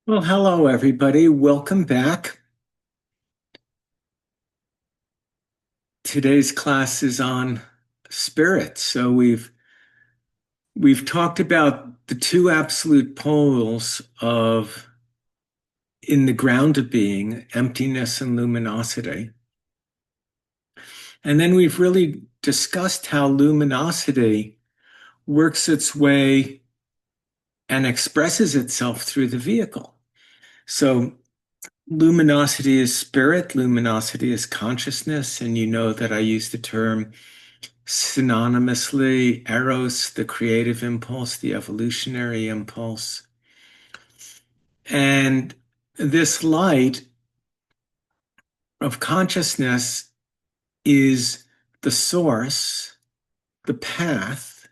Well, hello, everybody. Welcome back. Today's class is on spirit. So we've talked about the two absolute poles of in the ground of being, emptiness and luminosity. And then we've really discussed how luminosity works its way and expresses itself through the vehicle. So luminosity is spirit, luminosity is consciousness, and you know that I use the term synonymously: eros, the creative impulse, the evolutionary impulse. And this light of consciousness is the source, the path,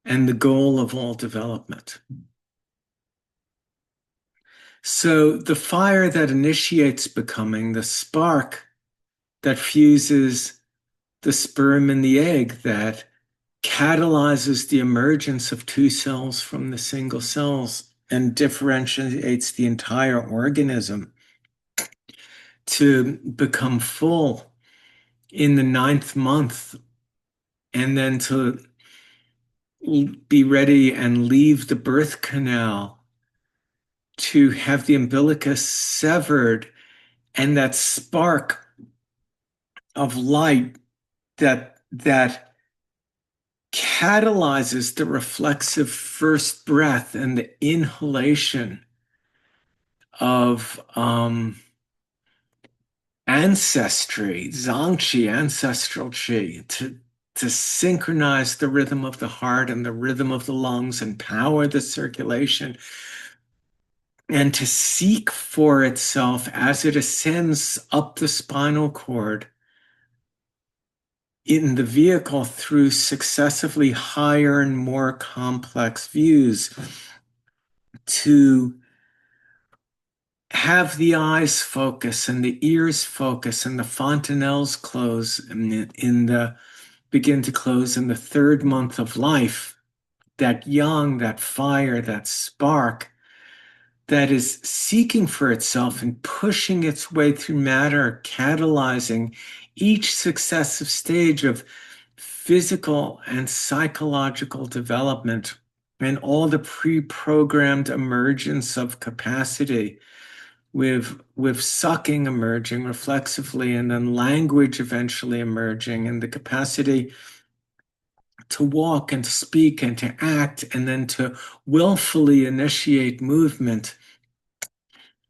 and the goal of all development. So the fire that initiates becoming, the spark that fuses the sperm and the egg, that catalyzes the emergence of two cells from the single cells and differentiates the entire organism to become full in the ninth month, and then to be ready and leave the birth canal to have the umbilicus severed, and that spark of light that catalyzes the reflexive first breath and the inhalation of ancestry, Zhangqi, ancestral qi, to synchronize the rhythm of the heart and the rhythm of the lungs and power the circulation, and to seek for itself as it ascends up the spinal cord in the vehicle through successively higher and more complex views, to have the eyes focus and the ears focus and the fontanelles close in the begin to close in the third month of life, that yang, that fire, that spark that is seeking for itself and pushing its way through matter, catalyzing each successive stage of physical and psychological development and all the pre-programmed emergence of capacity, with sucking emerging reflexively, and then language eventually emerging, and the capacity to walk and to speak and to act, and then to willfully initiate movement,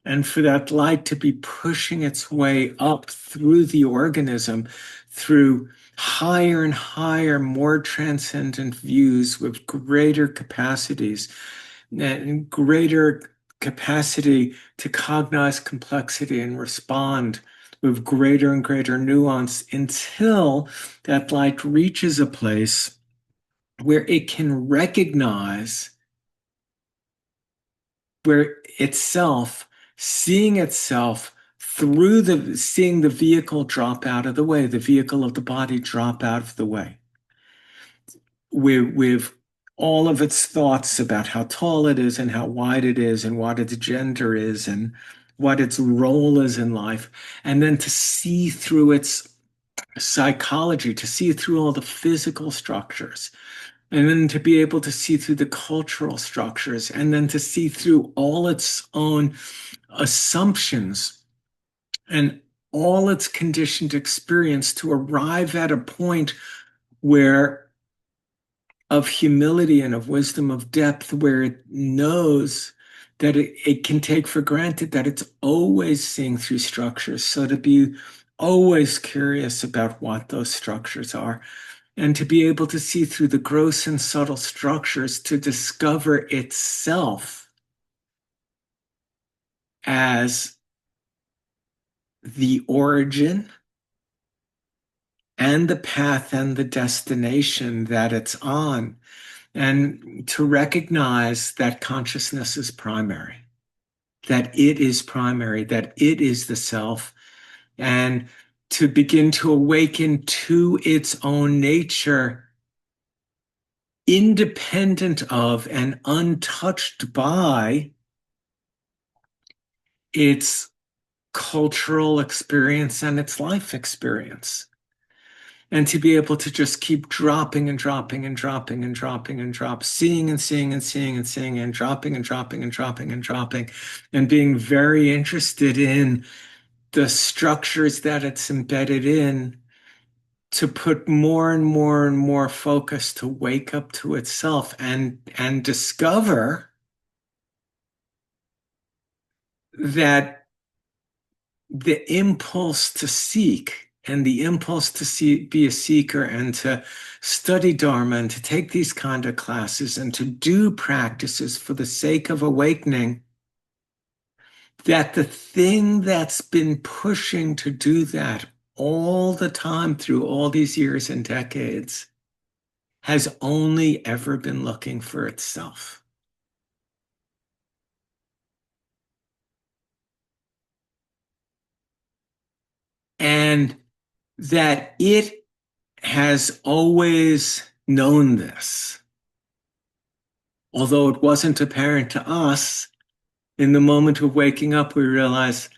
and for that light to be pushing its way up through the organism, through higher and higher, more transcendent views with greater capacities and greater capacity to cognize complexity and respond with greater and greater nuance, until that light reaches a place where it can recognize, where itself, seeing itself through seeing the vehicle drop out of the way, the vehicle of the body drop out of the way, with all of its thoughts about how tall it is and how wide it is and what its gender is and what its role is in life, and then to see through its psychology, to see through all the physical structures, and then to be able to see through the cultural structures, and then to see through all its own assumptions and all its conditioned experience, to arrive at a point where of humility and of wisdom, of depth, where it knows that it can take for granted that it's always seeing through structures. So to be always curious about what those structures are, and to be able to see through the gross and subtle structures, to discover itself as the origin and the path and the destination that it's on, and to recognize that consciousness is primary, that it is primary, that it is the self, and to begin to awaken to its own nature, independent of and untouched by its cultural experience and its life experience. And to be able to just keep dropping and dropping and dropping and dropping and seeing and seeing and seeing and seeing and dropping and dropping and dropping and dropping, and being very interested in the structures that it's embedded in, to put more and more and more focus to wake up to itself and discover that the impulse to seek and the impulse to be a seeker and to study Dharma and to take these kind of classes and to do practices for the sake of awakening, that the thing that's been pushing to do that all the time through all these years and decades has only ever been looking for itself. And that it has always known this, although it wasn't apparent to us. In the moment of waking up, we realize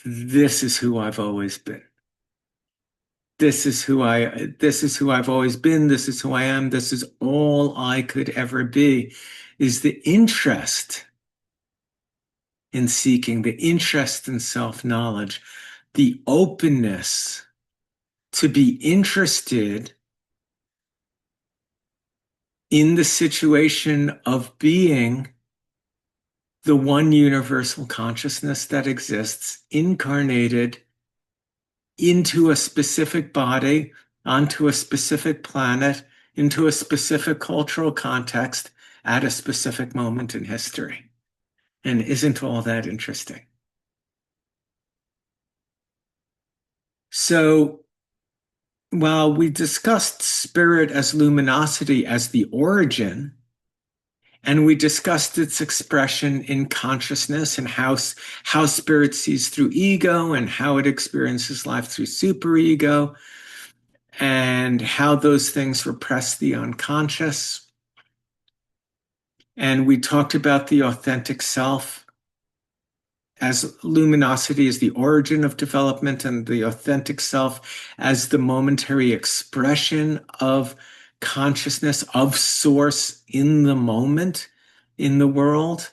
this is who I've always been. This is who I've always been. This is who I am. This is all I could ever be, is the interest in seeking, the interest in self-knowledge, the openness to be interested in the situation of being the one universal consciousness that exists, incarnated into a specific body, onto a specific planet, into a specific cultural context at a specific moment in history. And isn't all that interesting? So while we discussed spirit as luminosity as the origin, and we discussed its expression in consciousness and how spirit sees through ego and how it experiences life through superego and how those things repress the unconscious. And we talked about the authentic self as luminosity is the origin of development, and the authentic self as the momentary expression of consciousness, of source in the moment, in the world,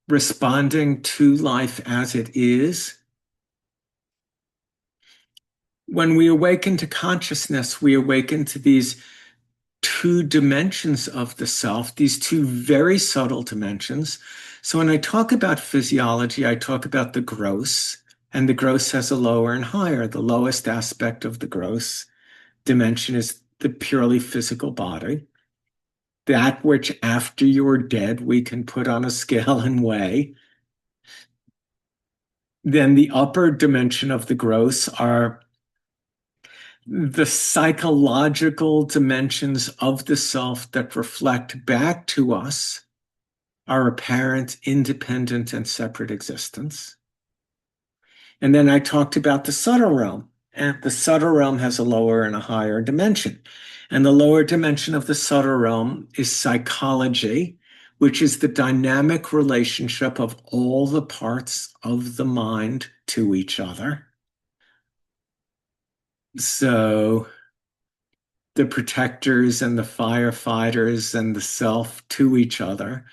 responding to life as it is. When we awaken to consciousness, we awaken to these two dimensions of the self, these two very subtle dimensions. So when I talk about physiology, I talk about the gross, and the gross has a lower and higher. The lowest aspect of the gross dimension is the purely physical body, that which after you're dead we can put on a scale and weigh. Then the upper dimension of the gross are the psychological dimensions of the self that reflect back to us our apparent, independent, and separate existence. And then I talked about the subtle realm, and the subtle realm has a lower and a higher dimension. And the lower dimension of the subtle realm is psychology, which is the dynamic relationship of all the parts of the mind to each other. So the protectors and the firefighters and the self to each other,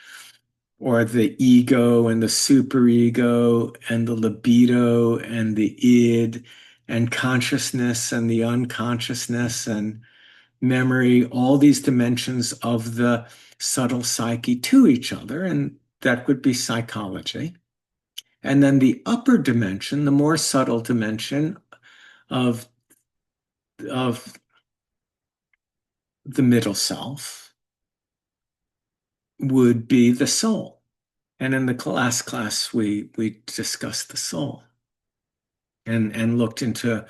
or the ego and the superego and the libido and the id and consciousness and the unconsciousness and memory, all these dimensions of the subtle psyche to each other, and that would be psychology. And then the upper dimension, the more subtle dimension of the middle self, would be the soul. And in the last class, we discussed the soul and looked into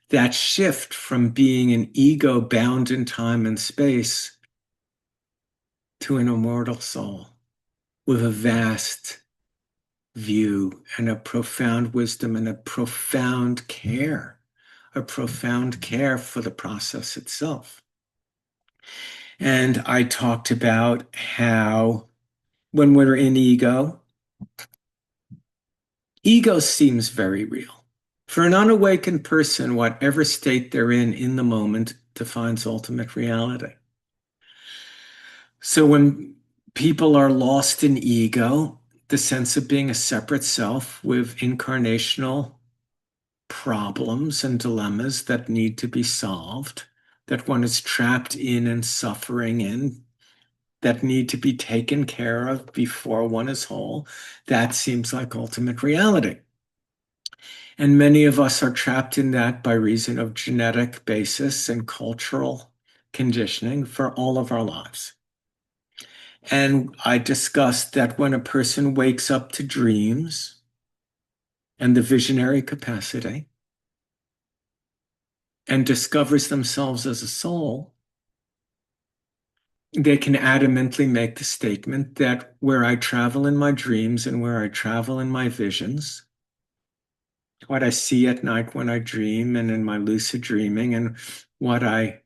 that shift from being an ego bound in time and space to an immortal soul with a vast view and a profound wisdom and a profound care for the process itself. And I talked about how when we're in ego, Ego seems very real. For an unawakened person, whatever state they're in the moment, defines ultimate reality. So when people are lost in ego, the sense of being a separate self with incarnational problems and dilemmas that need to be solved, that one is trapped in and suffering in, that need to be taken care of before one is whole, that seems like ultimate reality. And many of us are trapped in that by reason of genetic basis and cultural conditioning for all of our lives. And I discussed that when a person wakes up to dreams and the visionary capacity and discovers themselves as a soul, they can adamantly make the statement that where I travel in my dreams and where I travel in my visions, what I see at night when I dream and in my lucid dreaming, and what I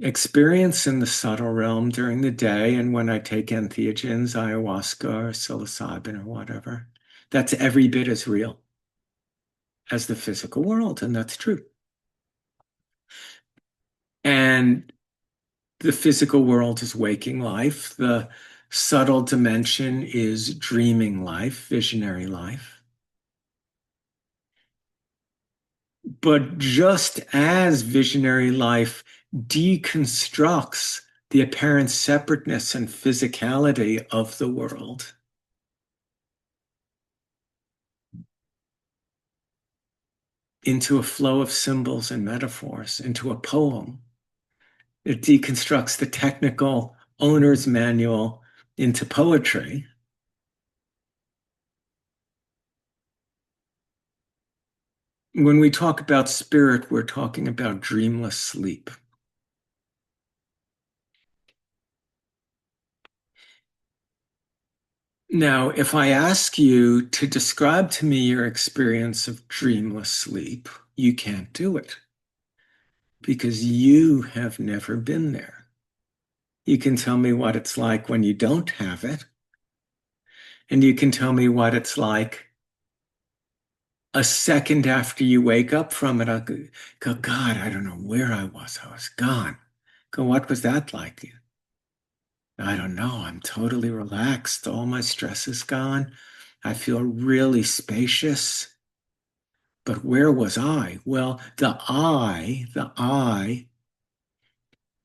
experience in the subtle realm during the day and when I take entheogens, ayahuasca or psilocybin or whatever, that's every bit as real as the physical world, and that's true. And the physical world is waking life. The subtle dimension is dreaming life, visionary life. But just as visionary life deconstructs the apparent separateness and physicality of the world, into a flow of symbols and metaphors, into a poem, it deconstructs the technical owner's manual into poetry. When we talk about spirit, we're talking about dreamless sleep. Now, if I ask you to describe to me your experience of dreamless sleep, you can't do it because you have never been there. You can tell me what it's like when you don't have it, and you can tell me what it's like a second after you wake up from it. I'll go, God, I don't know where I was. I was gone. Go, what was that like? I don't know. I'm totally relaxed. All my stress is gone. I feel really spacious. But where was I? Well, the I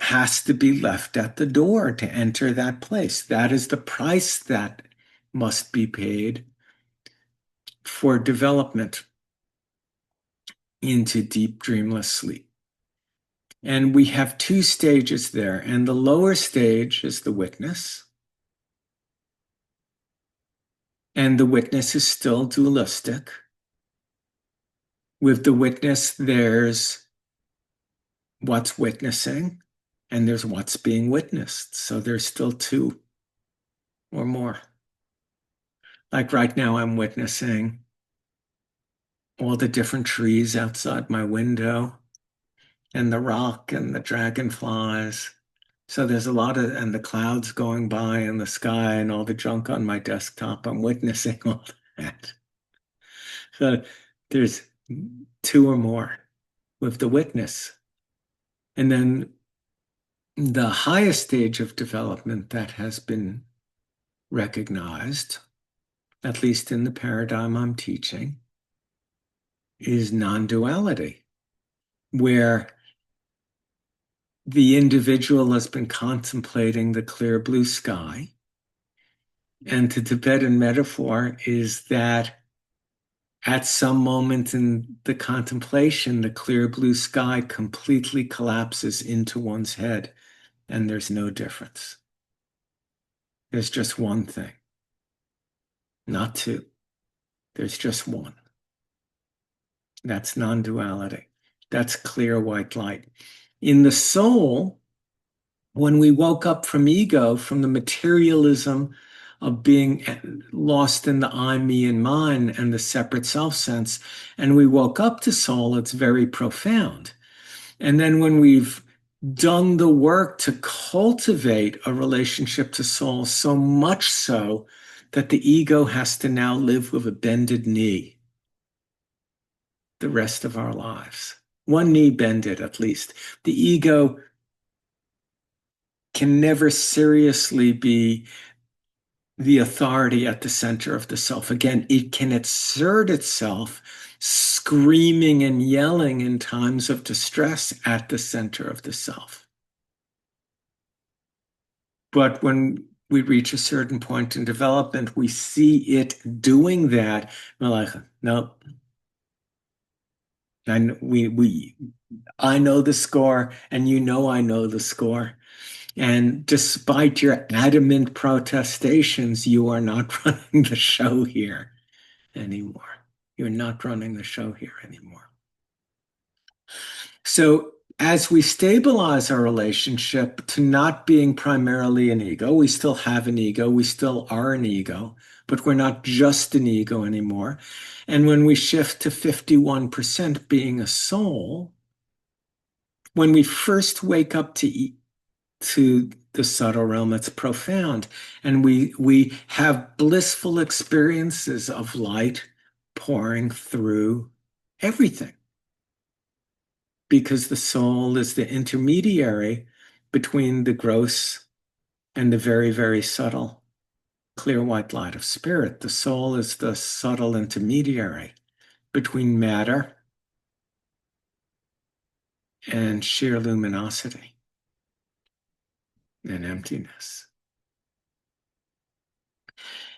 has to be left at the door to enter that place. That is the price that must be paid for development into deep dreamless sleep. And we have two stages there. And the lower stage is the witness. And the witness is still dualistic. With the witness, there's what's witnessing and there's what's being witnessed. So there's still two or more. Like right now, I'm witnessing all the different trees outside my window and the rock and the dragonflies. So there's a lot of, and the clouds going by in the sky and all the junk on my desktop. I'm witnessing all that. So there's two or more with the witness. And then the highest stage of development that has been recognized, at least in the paradigm I'm teaching, is non-duality, where the individual has been contemplating the clear blue sky. And the Tibetan metaphor is that at some moment in the contemplation, the clear blue sky completely collapses into one's head, and there's no difference. There's just one thing, not two. There's just one. That's non-duality. That's clear white light. In the soul, when we woke up from ego, from the materialism of being lost in the I, me, and mine and the separate self sense, and we woke up to soul, it's very profound. And then when we've done the work to cultivate a relationship to soul, so much so that the ego has to now live with a bended knee the rest of our lives. One knee bended, at least. The ego can never seriously be the authority at the center of the self. Again, it can assert itself screaming and yelling in times of distress at the center of the self. But when we reach a certain point in development, we see it doing that. We're like, no, I know the score, and you know I know the score. And despite your adamant protestations, you are not running the show here anymore. You're not running the show here anymore. So as we stabilize our relationship to not being primarily an ego, we still have an ego, we still are an ego, but we're not just an ego anymore. And when we shift to 51% being a soul, when we first wake up to the subtle realm, it's profound. And we have blissful experiences of light pouring through everything. Because the soul is the intermediary between the gross and the very, very subtle clear white light of spirit. The soul is the subtle intermediary between matter and sheer luminosity and emptiness.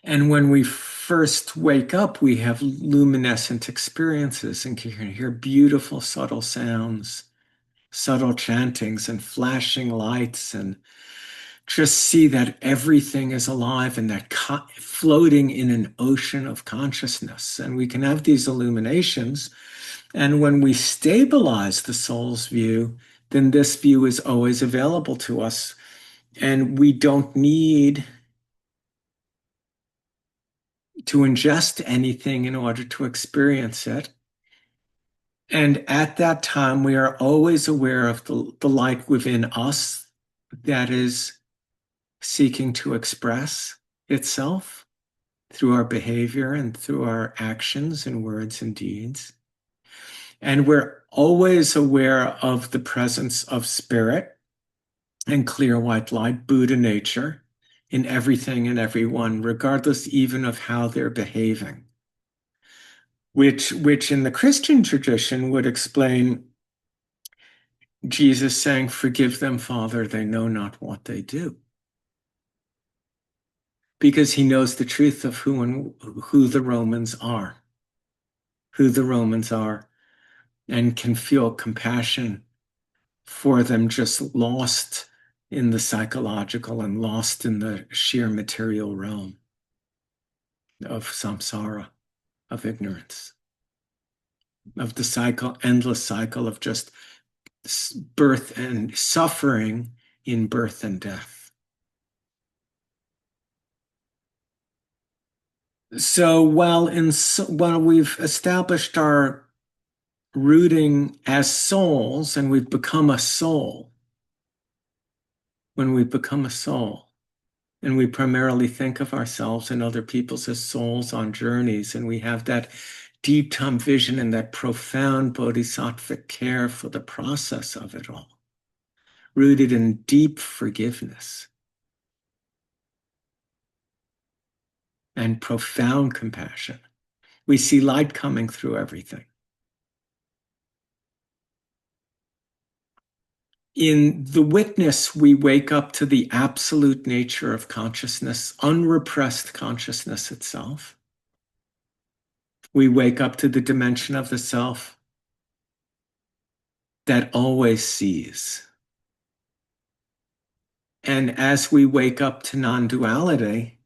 And when we first wake up, we have luminescent experiences and can hear beautiful, subtle sounds, subtle chantings, and flashing lights, and just see that everything is alive and that floating in an ocean of consciousness. And we can have these illuminations. And when we stabilize the soul's view, then this view is always available to us. And we don't need to ingest anything in order to experience it. And at that time, we are always aware of the light within us that is seeking to express itself through our behavior and through our actions and words and deeds. And we're always aware of the presence of spirit and clear white light, Buddha nature, in everything and everyone, regardless even of how they're behaving. Which in the Christian tradition would explain Jesus saying, "Forgive them, Father, they know not what they do." Because he knows the truth of who the Romans are, and can feel compassion for them, just lost in the psychological and lost in the sheer material realm of samsara, of ignorance, of the endless cycle of just birth and suffering in birth and death. So while we've established our rooting as souls, and we've become a soul, when we become a soul, and we primarily think of ourselves and other peoples as souls on journeys, and we have that deep time vision and that profound bodhisattvic care for the process of it all, rooted in deep forgiveness and profound compassion. We see light coming through everything. In the witness, we wake up to the absolute nature of consciousness, unrepressed consciousness itself. We wake up to the dimension of the self that always sees. And as we wake up to non-duality,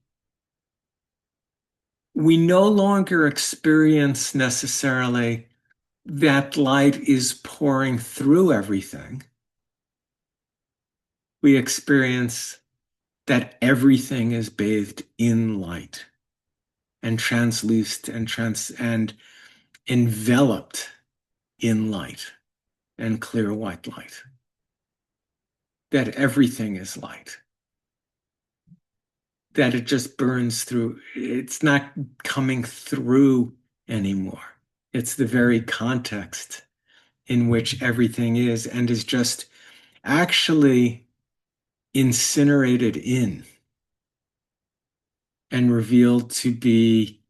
we no longer experience necessarily that light is pouring through everything. We experience that everything is bathed in light and translucent and enveloped in light and clear white light. That everything is light. that it just burns through. It's not coming through anymore. It's the very context in which everything is and is just actually incinerated in and revealed to be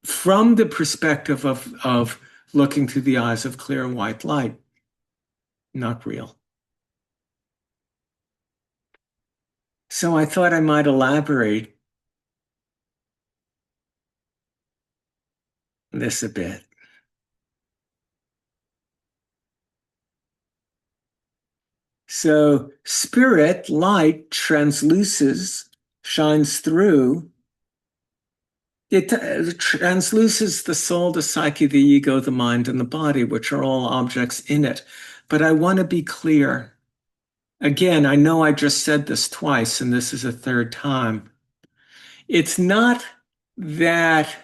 from the perspective of looking through the eyes of clear and white light, not real. So I thought I might elaborate this a bit. So spirit, light, transluces, shines through. It transluces the soul, the psyche, the ego, the mind, and the body, which are all objects in it. But I want to be clear. Again, I know I just said this twice, and this is a third time. It's not that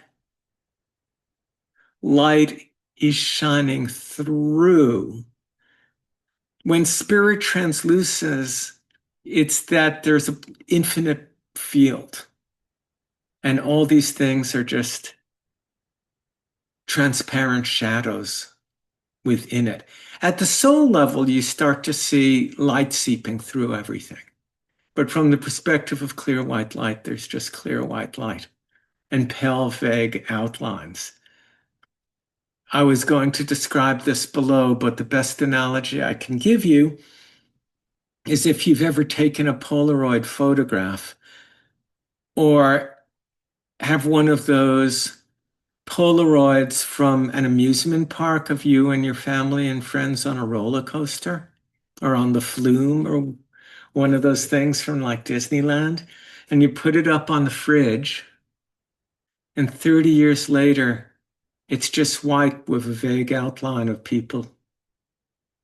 light is shining through. When spirit transluces, it's that there's an infinite field, and all these things are just transparent shadows within it. At the soul level, you start to see light seeping through everything. But from the perspective of clear white light, there's just clear white light and pale, vague outlines. I was going to describe this below, but the best analogy I can give you is if you've ever taken a Polaroid photograph or have one of those Polaroids from an amusement park of you and your family and friends on a roller coaster or on the flume or one of those things from like Disneyland, and you put it up on the fridge, and 30 years later, it's just white with a vague outline of people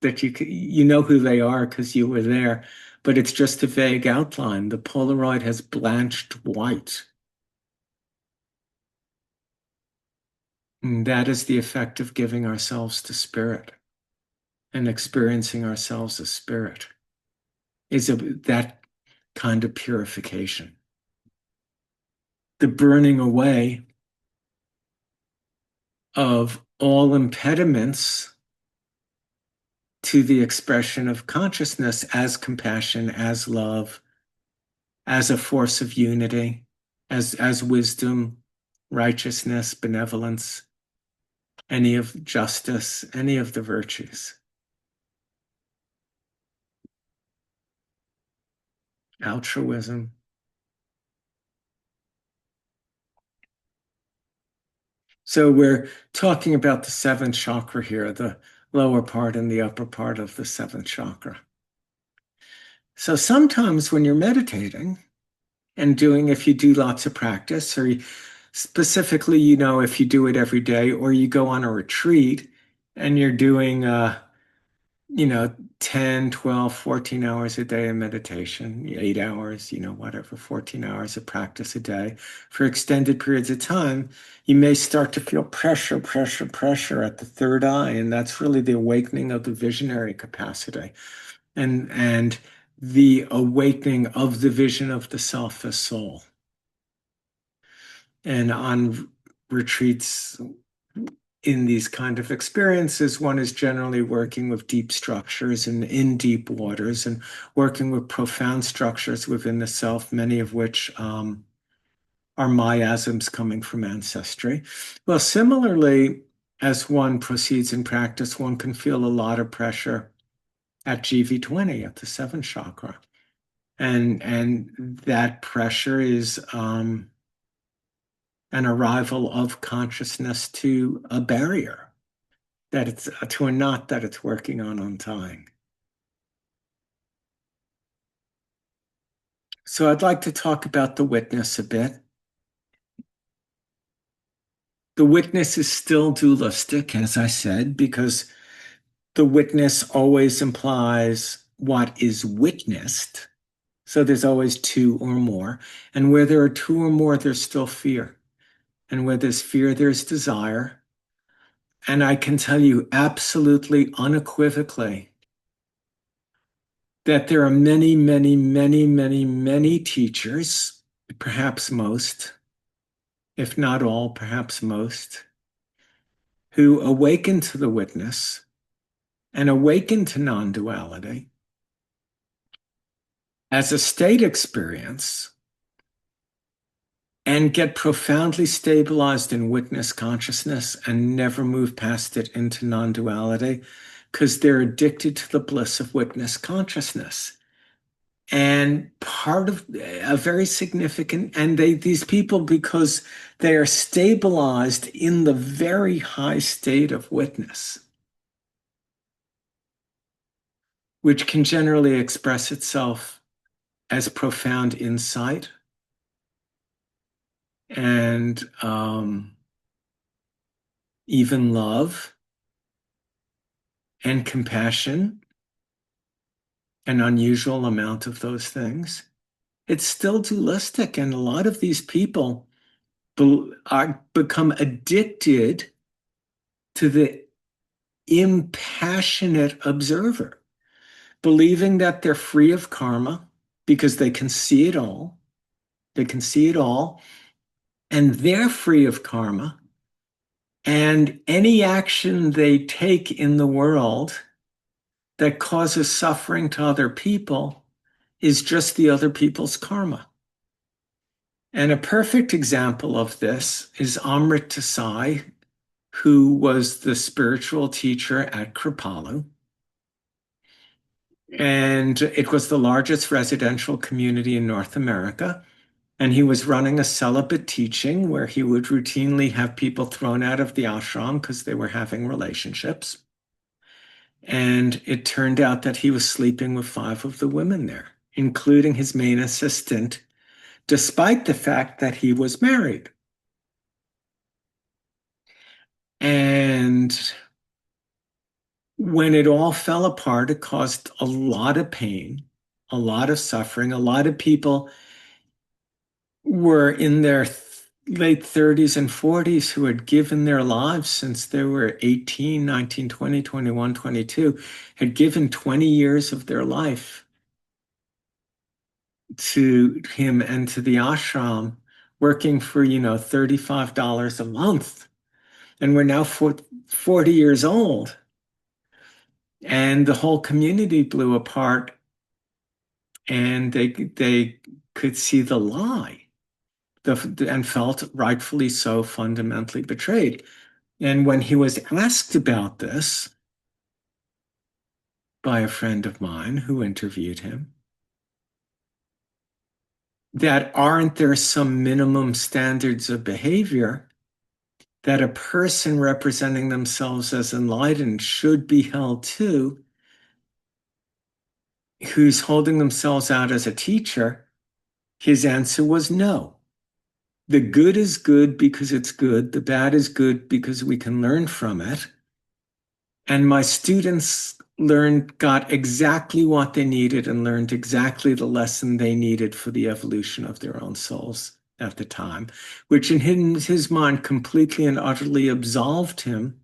that you know who they are because you were there, but it's just a vague outline. The Polaroid has blanched white. And that is the effect of giving ourselves to spirit and experiencing ourselves as spirit, is that kind of purification. The burning away of all impediments to the expression of consciousness as compassion, as love, as a force of unity, as wisdom, righteousness, benevolence, any of justice, any of the virtues. Altruism. So we're talking about the seventh chakra here, the lower part and the upper part of the seventh chakra. So sometimes when you're meditating and doing, if you do lots of practice, or specifically, if you do it every day, or you go on a retreat and you're doing, 10, 12, 14 hours a day of meditation, 8 hours, whatever, 14 hours of practice a day for extended periods of time, you may start to feel pressure, pressure, pressure at the third eye. And that's really the awakening of the visionary capacity and the awakening of the vision of the self as soul. And on retreats in these kind of experiences, one is generally working with deep structures and in deep waters and working with profound structures within the self, many of which are miasms coming from ancestry. Well, similarly, as one proceeds in practice, one can feel a lot of pressure at GV20, at the seventh chakra. And that pressure is an arrival of consciousness to a barrier, that it's to a knot that it's working on untying. So I'd like to talk about the witness a bit. The witness is still dualistic, as I said, because the witness always implies what is witnessed. So there's always two or more. And where there are two or more, there's still fear. And where there's fear, there's desire. And I can tell you absolutely unequivocally that there are many, many, many, many, many teachers perhaps most, if not all, perhaps most, who awaken to the witness and awaken to non-duality as a state experience and get profoundly stabilized in witness consciousness and never move past it into non-duality because they're addicted to the bliss of witness consciousness. And part of a very significant, and these people, because they are stabilized in the very high state of witness, which can generally express itself as profound insight and even love and compassion, an unusual amount of those things. It's still dualistic, and a lot of these people become addicted to the impassionate observer, believing that they're free of karma because they can see it all. They can see it all, and they're free of karma. And any action they take in the world that causes suffering to other people is just the other people's karma. And a perfect example of this is Amrit Desai, who was the spiritual teacher at Kripalu. And it was the largest residential community in North America. And he was running a celibate teaching where he would routinely have people thrown out of the ashram because they were having relationships. And it turned out that he was sleeping with 5 of the women there, including his main assistant, despite the fact that he was married. And when it all fell apart, it caused a lot of pain, a lot of suffering. A lot of people were in their late 30s and 40s who had given their lives since they were 18, 19, 20, 21, 22, had given 20 years of their life to him and to the ashram, working for, $35 a month. And we're now 40 years old. And the whole community blew apart, and they could see the lie, and felt rightfully so fundamentally betrayed. And when he was asked about this by a friend of mine who interviewed him, that aren't there some minimum standards of behavior that a person representing themselves as enlightened should be held to, who's holding themselves out as a teacher? His answer was no. The good is good because it's good. The bad is good because we can learn from it. And my students got exactly what they needed and learned exactly the lesson they needed for the evolution of their own souls at the time, which in his mind completely and utterly absolved him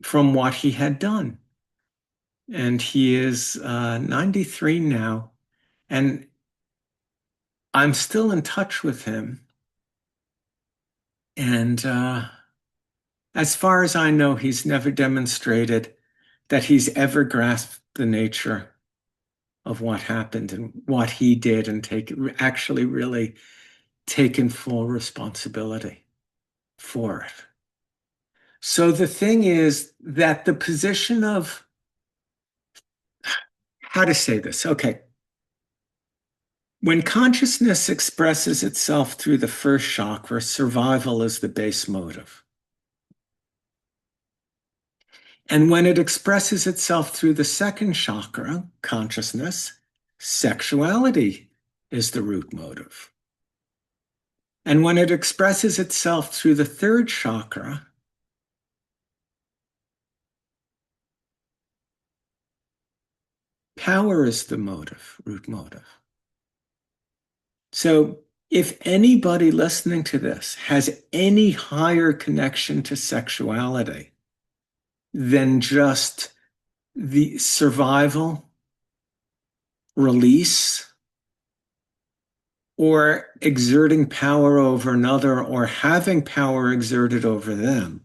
from what he had done. And he is 93 now. And I'm still in touch with him. And as far as I know, he's never demonstrated that he's ever grasped the nature of what happened and what he did and actually really taken full responsibility for it. So the thing is that the position of, how to say this? Okay. When consciousness expresses itself through the first chakra, survival is the base motive. And when it expresses itself through the second chakra, consciousness, sexuality is the root motive. And when it expresses itself through the third chakra, power is the motive, root motive. So if anybody listening to this has any higher connection to sexuality than just the survival, release, or exerting power over another or having power exerted over them.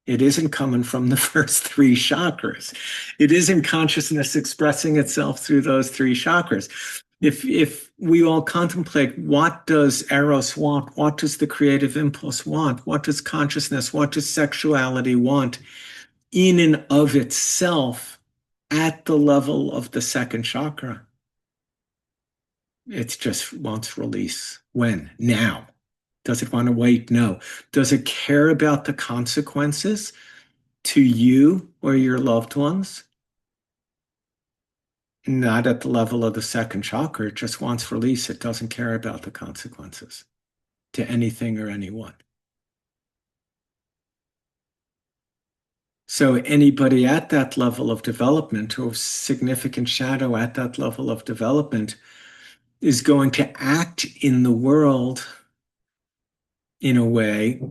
It isn't coming from the first three chakras. It isn't consciousness expressing itself through those three chakras. If we all contemplate, what does Eros want? What does the creative impulse want? What does consciousness, what does sexuality want in and of itself at the level of the second chakra? It just wants release. When? Now. Does it want to wait? No. Does it care about the consequences to you or your loved ones? Not at the level of the second chakra. It just wants release. It doesn't care about the consequences to anything or anyone. So anybody at that level of development or significant shadow at that level of development is going to act in the world in a way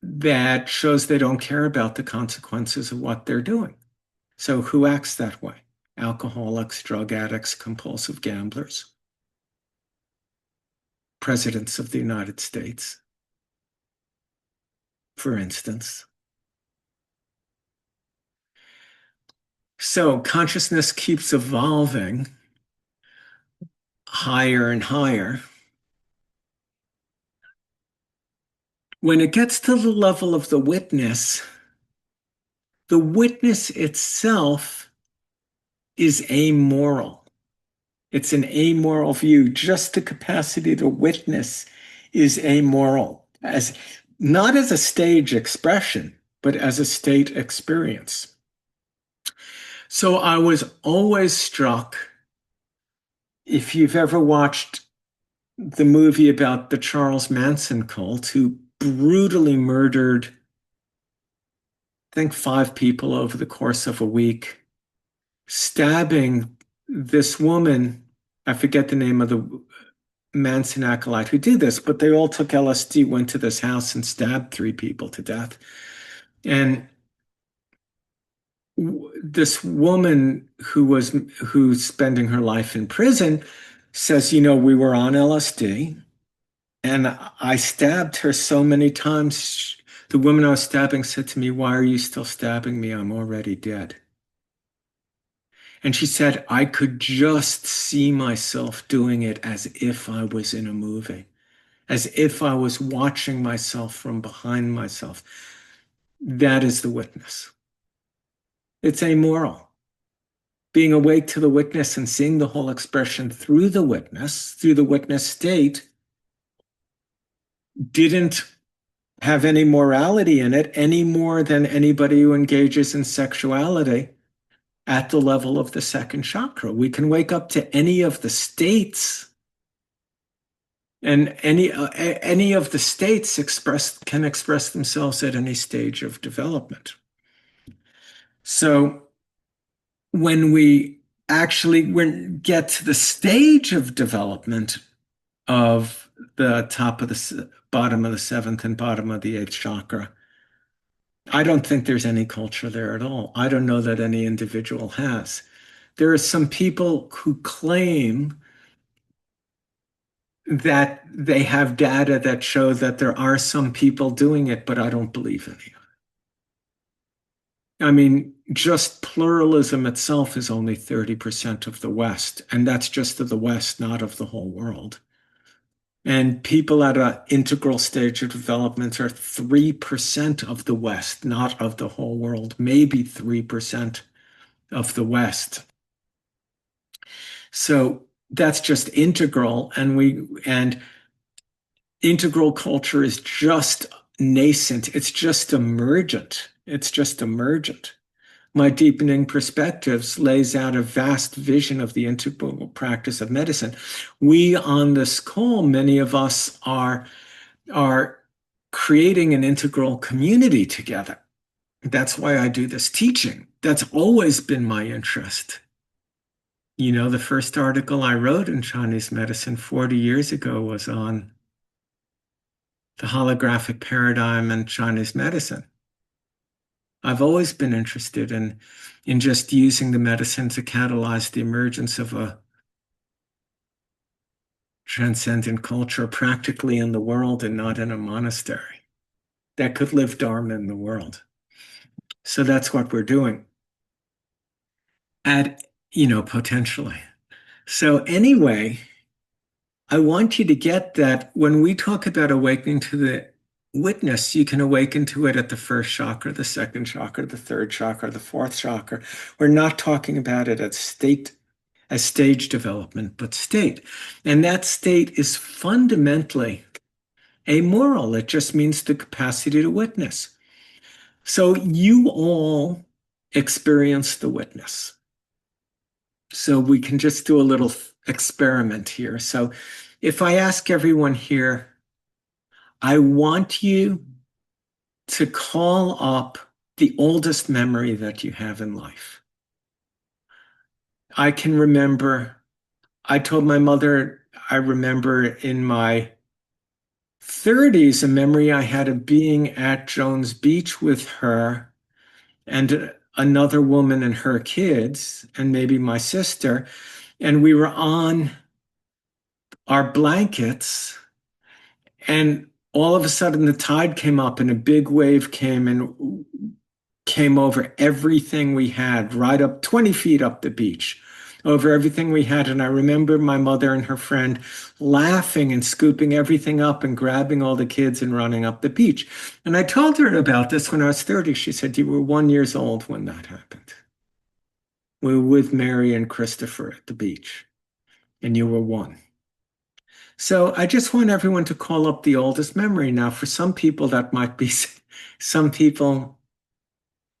that shows they don't care about the consequences of what they're doing. So who acts that way? Alcoholics, drug addicts, compulsive gamblers, presidents of the United States, for instance. So consciousness keeps evolving higher and higher. When it gets to the level of the witness itself is amoral. It's an amoral view. Just the capacity to witness is amoral, as not as a stage expression, but as a state experience. So I was always struck, if you've ever watched the movie about the Charles Manson cult, who brutally murdered, I think, 5 people over the course of a week, stabbing this woman, I forget the name of the Manson acolyte who did this, but they all took LSD, went to this house and stabbed 3 people to death. And this woman who's spending her life in prison says, we were on LSD and I stabbed her so many times. The woman I was stabbing said to me, "Why are you still stabbing me? I'm already dead." And she said, "I could just see myself doing it as if I was in a movie, as if I was watching myself from behind myself." That is the witness. It's amoral. Being awake to the witness and seeing the whole expression through the witness state, didn't have any morality in it any more than anybody who engages in sexuality at the level of the second chakra. We can wake up to any of the states, and any of the states can express themselves at any stage of development. So when we actually get to the stage of development of the top of the bottom of the seventh and bottom of the eighth chakra, I don't think there's any culture there at all. I don't know that any individual has. There are some people who claim that they have data that show that there are some people doing it, but I don't believe any. I mean, just pluralism itself is only 30% of the West, and that's just of the West, not of the whole world. And people at an integral stage of development are 3% of the West, not of the whole world, maybe 3% of the West. So that's just integral, and integral culture is just nascent. It's just emergent. My Deepening Perspectives lays out a vast vision of the integral practice of medicine. We on this call, many of us are creating an integral community together. That's why I do this teaching. That's always been my interest. The first article I wrote in Chinese medicine 40 years ago was on the holographic paradigm in Chinese medicine. I've always been interested in just using the medicine to catalyze the emergence of transcendent culture practically in the world and not in a monastery that could live Dharma in the world. So that's what we're doing at, potentially. So anyway, I want you to get that when we talk about awakening to the witness, you can awaken to it at the first chakra, the second chakra, the third chakra, the fourth chakra. We're not talking about it as stage development, but state. And that state is fundamentally amoral. It just means the capacity to witness. So you all experience the witness. So we can just do a little experiment here. So if I ask everyone here, I want you to call up the oldest memory that you have in life. I can remember, I told my mother, I remember in my 30s, a memory I had of being at Jones Beach with her and another woman and her kids, and maybe my sister. And we were on our blankets, and all of a sudden the tide came up and a big wave came and came over everything we had, right up 20 feet up the beach, over everything we had. And I remember my mother and her friend laughing and scooping everything up and grabbing all the kids and running up the beach. And I told her about this when I was 30. She said, "You were 1 year old when that happened. We were with Mary and Christopher at the beach, and you were one." So I just want everyone to call up the oldest memory. Now, for some people, that might be, some people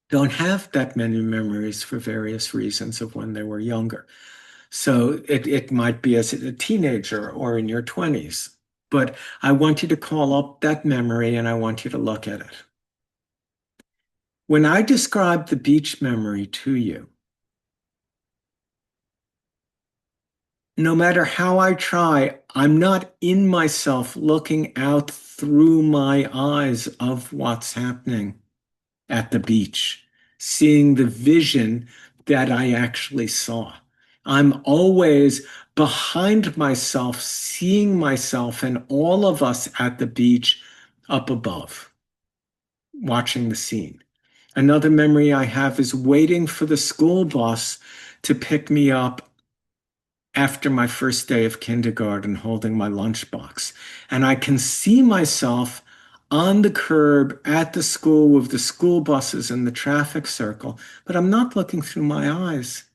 don't have that many memories for various reasons of when they were younger. So it might be as a teenager or in your 20s. But I want you to call up that memory and I want you to look at it. When I describe the beach memory to you, no matter how I try, I'm not in myself looking out through my eyes of what's happening at the beach, seeing the vision that I actually saw. I'm always behind myself, seeing myself and all of us at the beach up above, watching the scene. Another memory I have is waiting for the school bus to pick me up after my first day of kindergarten, holding my lunchbox. And I can see myself on the curb at the school with the school buses and the traffic circle, but I'm not looking through my eyes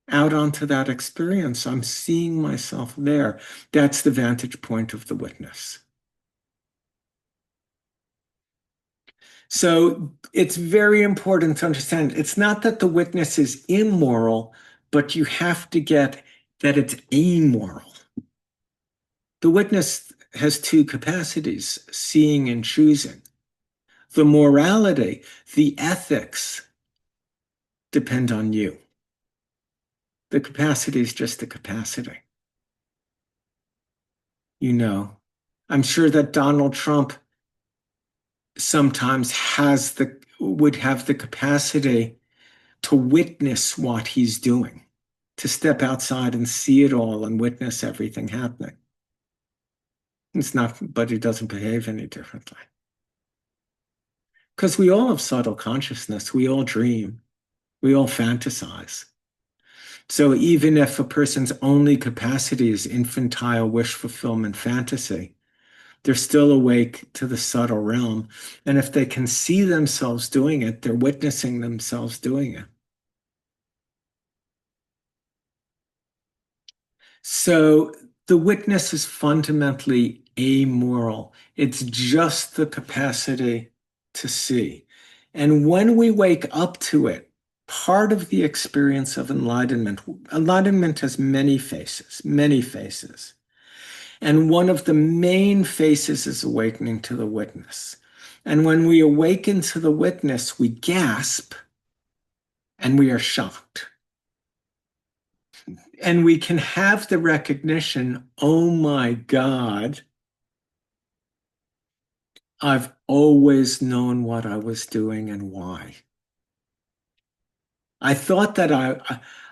out onto that experience. I'm seeing myself there. That's the vantage point of the witness. So it's very important to understand it's not that the witness is immoral, but you have to get that it's amoral. The witness has two capacities, seeing and choosing. The morality, the ethics depend on you. The capacity is just the capacity. I'm sure that Donald Trump sometimes would have the capacity to witness what he's doing, to step outside and see it all and witness everything happening. It's not, but he doesn't behave any differently. Because we all have subtle consciousness. We all dream. We all fantasize. So even if a person's only capacity is infantile wish fulfillment fantasy, they're still awake to the subtle realm. And if they can see themselves doing it, they're witnessing themselves doing it. So the witness is fundamentally amoral. It's just the capacity to see. And when we wake up to it, part of the experience of enlightenment has many faces, many faces. And one of the main faces is awakening to the witness. And when we awaken to the witness, we gasp and we are shocked. And we can have the recognition, oh my God, I've always known what I was doing and why. I thought that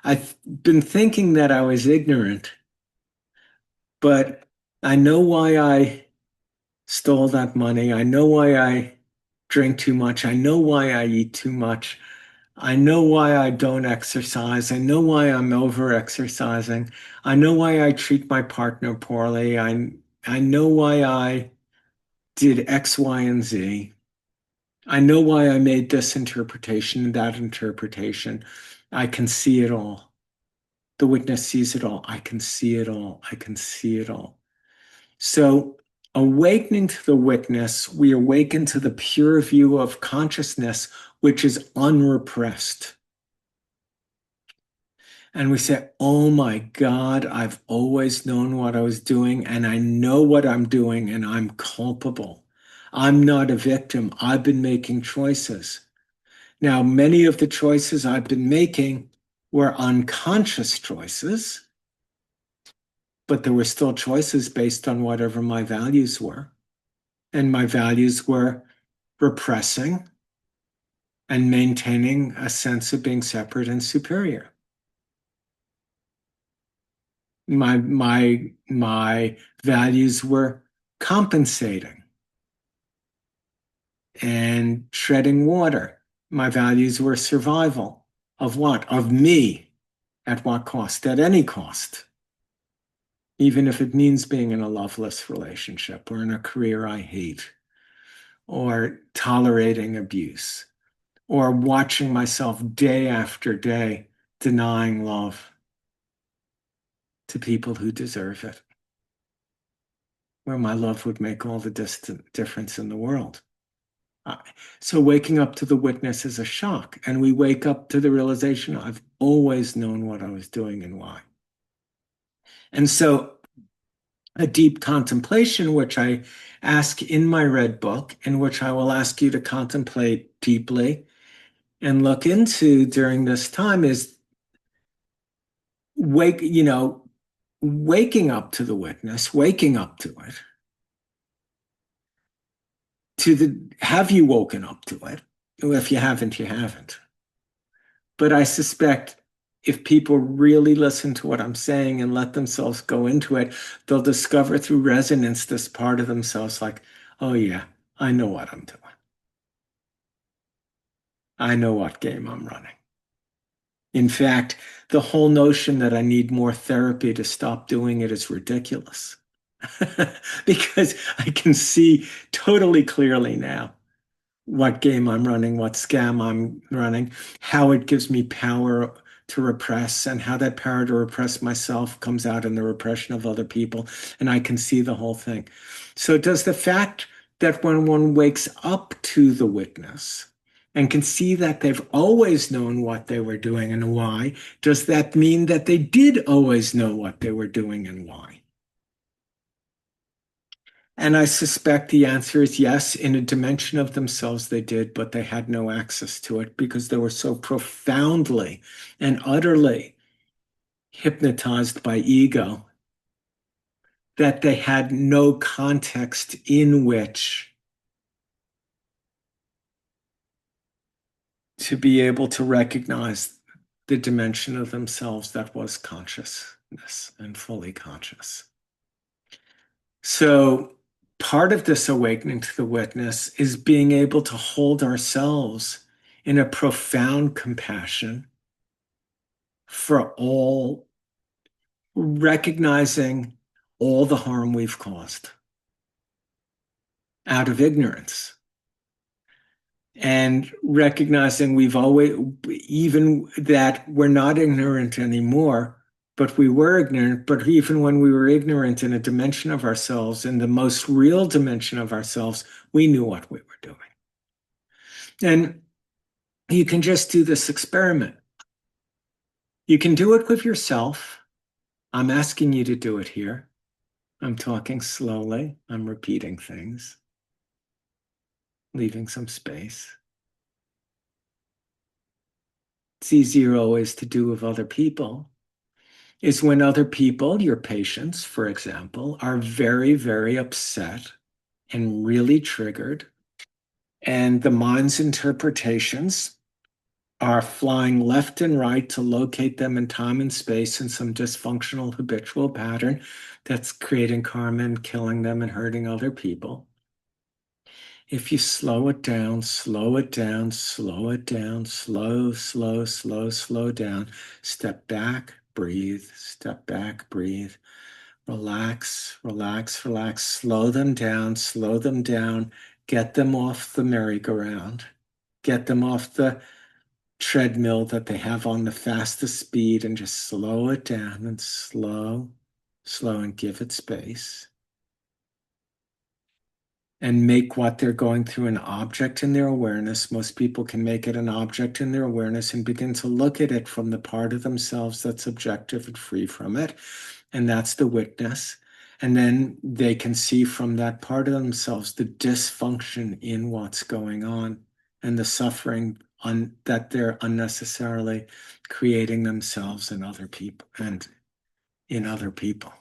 I've been thinking that I was ignorant, but I know why I stole that money. I know why I drink too much. I know why I eat too much. I know why I don't exercise. I know why I'm over exercising. I know why I treat my partner poorly. I know why I did X, Y, and Z. I know why I made this interpretation and that interpretation. I can see it all. The witness sees it all. I can see it all. I can see it all. So, awakening to the witness, we awaken to the pure view of consciousness, which is unrepressed. And we say, oh my God, I've always known what I was doing, and I know what I'm doing, and I'm culpable. I'm not a victim. I've been making choices. Now, many of the choices I've been making were unconscious choices, but there were still choices based on whatever my values were. And my values were repressing and maintaining a sense of being separate and superior. My values were compensating and treading water. My values were survival. Of what? Of me. At what cost? At any cost. Even if it means being in a loveless relationship or in a career I hate, or tolerating abuse, or watching myself day after day denying love to people who deserve it, where my love would make all the difference in the world. So waking up to the witness is a shock, and we wake up to the realization I've always known what I was doing and why. And so a deep contemplation, which I ask in my red book, and which I will ask you to contemplate deeply and look into during this time, is waking up to the witness, waking up to it, have you woken up to it? If you haven't, you haven't. But I suspect if people really listen to what I'm saying and let themselves go into it, they'll discover through resonance this part of themselves like, oh yeah, I know what I'm doing. I know what game I'm running. In fact, the whole notion that I need more therapy to stop doing it is ridiculous. Because I can see totally clearly now what game I'm running, what scam I'm running, how it gives me power to repress, and how that power to repress myself comes out in the repression of other people. And I can see the whole thing. So, does the fact that when one wakes up to the witness and can see that they've always known what they were doing and why, does that mean that they did always know what they were doing and why? And I suspect the answer is yes. In a dimension of themselves, they did, but they had no access to it because they were so profoundly and utterly hypnotized by ego that they had no context in which to be able to recognize the dimension of themselves that was consciousness and fully conscious. So, part of this awakening to the witness is being able to hold ourselves in a profound compassion for all, recognizing all the harm we've caused out of ignorance, and recognizing we've always, even that we're not ignorant anymore, but we were ignorant. But even when we were ignorant in a dimension of ourselves, in the most real dimension of ourselves, we knew what we were doing. And you can just do this experiment. You can do it with yourself. I'm asking you to do it here. I'm talking slowly. I'm repeating things, leaving some space. It's easier always to do with other people. Is when other people, your patients, for example, are very, very upset and really triggered, and the mind's interpretations are flying left and right to locate them in time and space in some dysfunctional habitual pattern that's creating karma and killing them and hurting other people. If you slow it down, slow it down, slow it down, slow, slow, slow, slow down, step back, breathe, step back, breathe, relax, relax, relax, slow them down, get them off the merry-go-round, get them off the treadmill that they have on the fastest speed, and just slow it down and slow, slow, and give it space. And make what they're going through an object in their awareness. Most people can make it an object in their awareness and begin to look at it from the part of themselves that's objective and free from it. And that's the witness. And then they can see from that part of themselves the dysfunction in what's going on and the suffering that they're unnecessarily creating themselves and other people and in other people.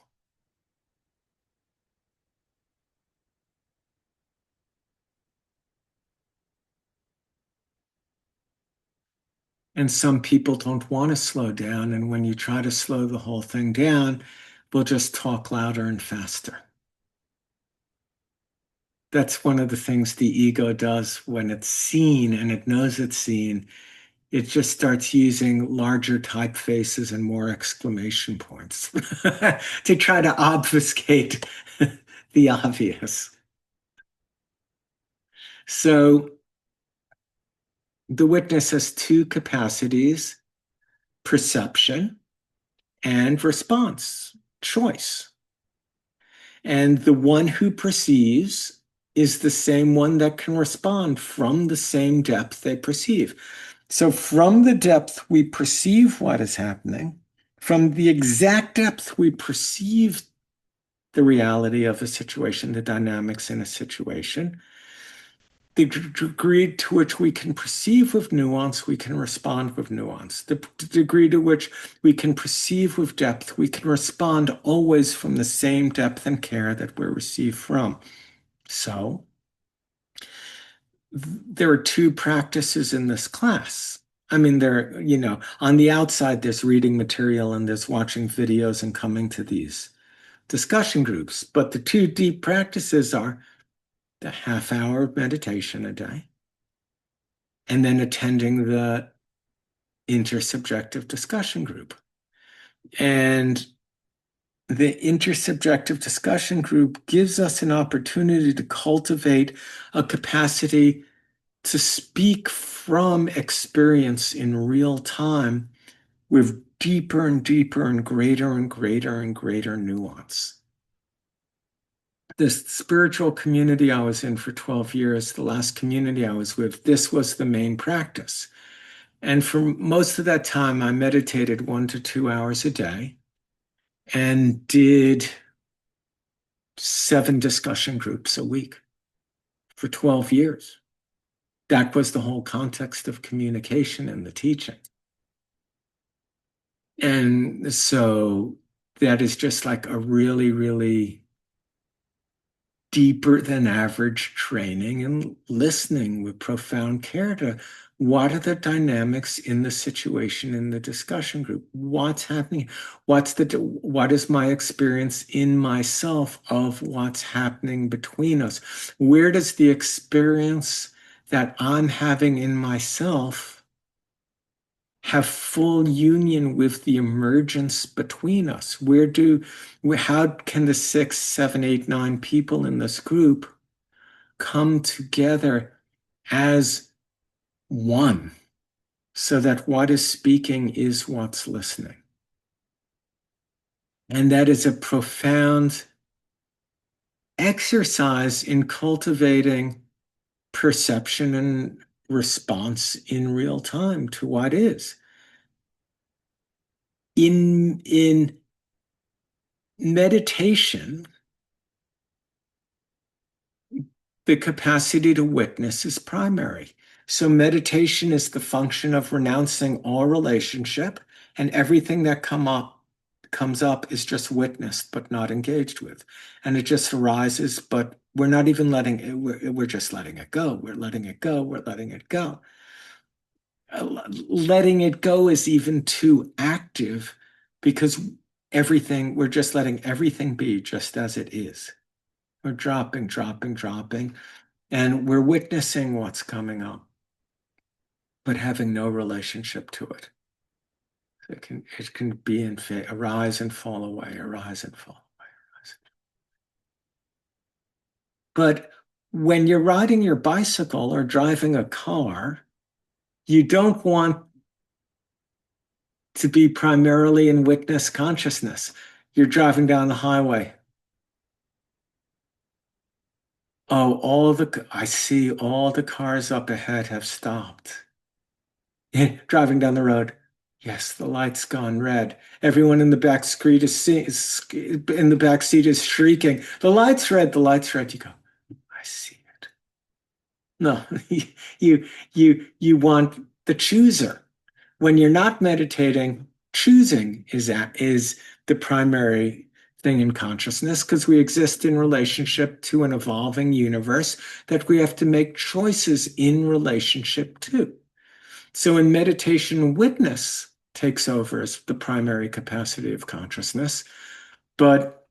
And some people don't want to slow down. And when you try to slow the whole thing down, we'll just talk louder and faster. That's one of the things the ego does when it's seen and it knows it's seen. It just starts using larger typefaces and more exclamation points to try to obfuscate the obvious. So the witness has two capacities: perception and response, choice. And the one who perceives is the same one that can respond from the same depth they perceive. So, from the depth we perceive what is happening, from the exact depth we perceive the reality of a situation, the dynamics in a situation, the degree to which we can perceive with nuance, we can respond with nuance. The degree to which we can perceive with depth, we can respond always from the same depth and care that we're received from. So there are two practices in this class. I mean, on the outside, there's reading material and there's watching videos and coming to these discussion groups. But the two deep practices are the half-hour of meditation a day, and then attending the intersubjective discussion group. And the intersubjective discussion group gives us an opportunity to cultivate a capacity to speak from experience in real time with deeper and deeper and greater and greater and greater nuance. This spiritual community I was in for 12 years, the last community I was with, this was the main practice. And for most of that time, I meditated 1 to 2 hours a day and did 7 discussion groups a week for 12 years. That was the whole context of communication and the teaching. And so that is just like a really, really deeper than average training and listening with profound care to what are the dynamics in the situation in the discussion group? What's happening? What is my experience in myself of what's happening between us? Where does the experience that I'm having in myself have full union with the emergence between us? How can the 6, 7, 8, 9 people in this group come together as one so that what is speaking is what's listening? And that is a profound exercise in cultivating perception and response in real time to what is. In meditation, the capacity to witness is primary. So meditation is the function of renouncing all relationship, and everything that comes up is just witnessed but not engaged with. And it just arises, but we're not even letting it, we're just letting it go. We're letting it go. We're letting it go. letting it go is even too active because we're just letting everything be just as it is. We're dropping, dropping, dropping, and we're witnessing what's coming up, but having no relationship to it. It can be in arise and fall away, arise and fall away. But when you're riding your bicycle or driving a car, you don't want to be primarily in witness consciousness. You're driving down the highway. Oh, I see all the cars up ahead have stopped. Driving down the road. Yes, the light's gone red. Everyone in the back in the back seat is shrieking. The light's red, the light's red. You go, I see it. No, you want the chooser. When you're not meditating, choosing is the primary thing in consciousness because we exist in relationship to an evolving universe that we have to make choices in relationship to. So in meditation, witness takes over as the primary capacity of consciousness. But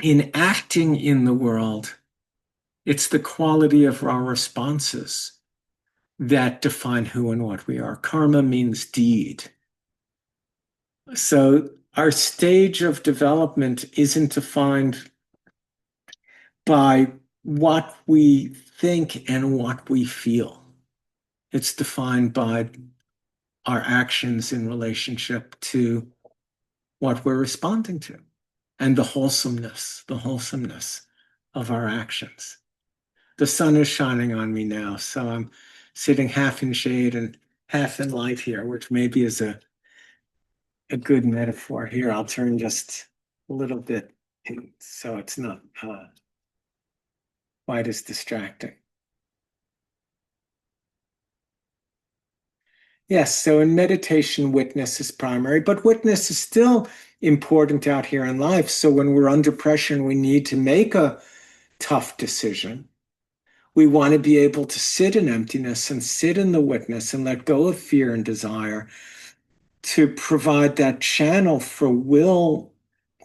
in acting in the world, it's the quality of our responses that define who and what we are. Karma means deed. So our stage of development isn't defined by what we think and what we feel. It's defined by our actions in relationship to what we're responding to and the wholesomeness of our actions. The sun is shining on me now, so I'm sitting half in shade and half in light here, which maybe is a good metaphor. Here, I'll turn just a little bit so it's not quite as distracting. Yes, so in meditation, witness is primary, but witness is still important out here in life. So when we're under pressure and we need to make a tough decision, we want to be able to sit in emptiness and sit in the witness and let go of fear and desire to provide that channel for will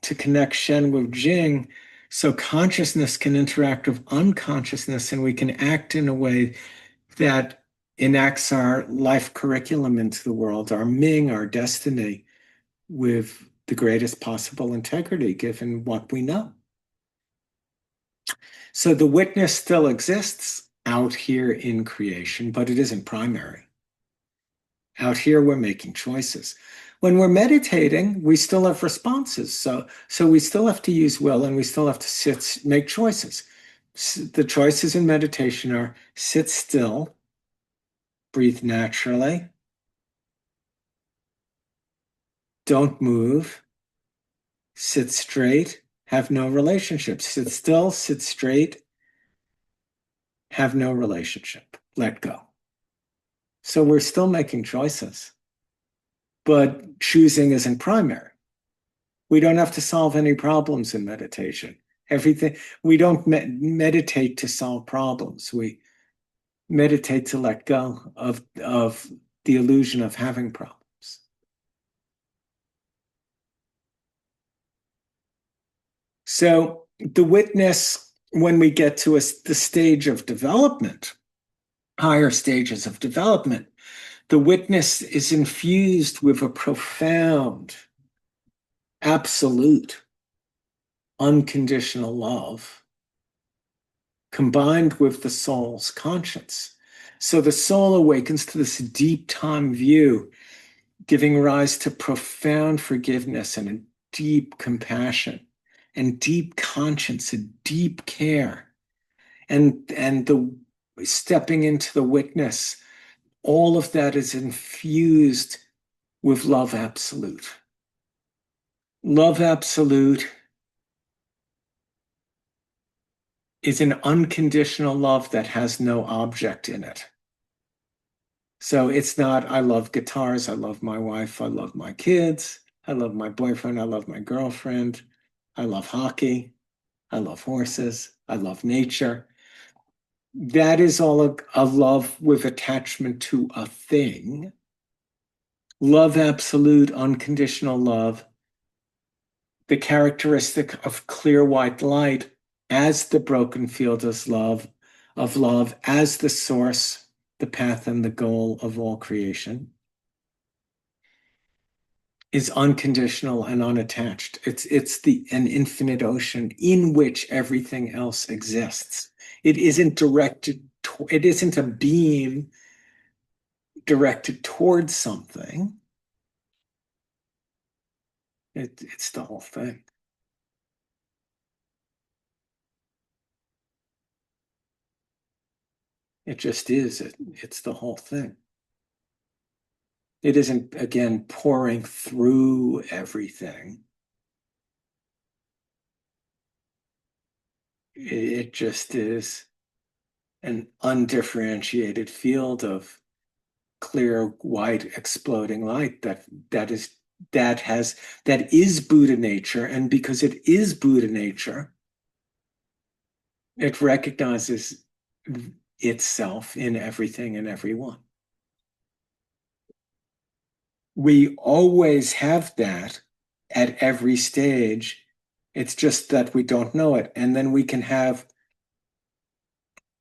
to connect Shen with Jing so consciousness can interact with unconsciousness and we can act in a way that enacts our life curriculum into the world, our Ming, our destiny, with the greatest possible integrity given what we know. So the witness still exists out here in creation, but it isn't primary. Out here, we're making choices. When we're meditating, we still have responses. So we still have to use will and we still have to make choices. The choices in meditation are sit still, breathe naturally, don't move, sit straight, have no relationship. Sit still, sit straight, have no relationship. Let go. So we're still making choices, but choosing isn't primary. We don't have to solve any problems in meditation. We don't meditate to solve problems. We meditate to let go of the illusion of having problems. So the witness, when we get to the stage of development, higher stages of development, the witness is infused with a profound, absolute, unconditional love combined with the soul's conscience. So the soul awakens to this deep time view, giving rise to profound forgiveness and a deep compassion and deep conscience and deep care. And the stepping into the witness, all of that is infused with love absolute. Love absolute is an unconditional love that has no object in it. So it's not, I love guitars, I love my wife, I love my kids, I love my boyfriend, I love my girlfriend, I love hockey, I love horses, I love nature. that is all a love with attachment to a thing. Love absolute, unconditional love, the characteristic of clear white light as the broken field of love, as the source, the path, and the goal of all creation, is unconditional and unattached. It's an infinite ocean in which everything else exists. It isn't directed. It isn't a beam directed towards something. It's the whole thing. It just is. It's the whole thing. It isn't, again, pouring through everything. It just is an undifferentiated field of clear, white, exploding light that is Buddha nature. And because it is Buddha nature, it recognizes itself in everything and everyone. We always have that at every stage. It's just that we don't know it. And then we can have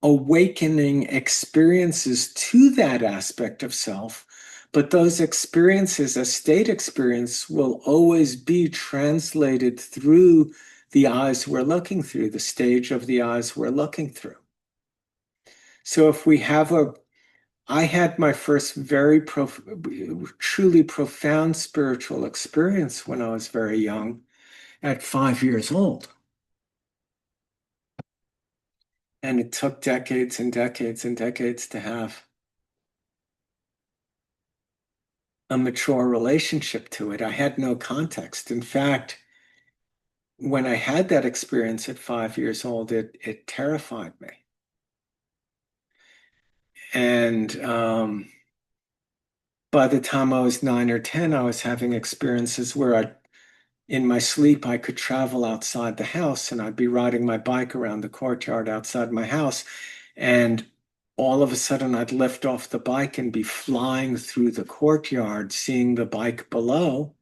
awakening experiences to that aspect of self. But those experiences, a state experience, will always be translated through the eyes we're looking through, the stage of the eyes we're looking through. So if we have I had my first truly profound spiritual experience when I was very young, at 5 years old. And it took decades and decades and decades to have a mature relationship to it. I had no context. In fact, when I had that experience at 5 years old, it terrified me. And by the time I was 9 or 10, I was having experiences where in my sleep, I could travel outside the house and I'd be riding my bike around the courtyard outside my house. And all of a sudden, I'd lift off the bike and be flying through the courtyard, seeing the bike below.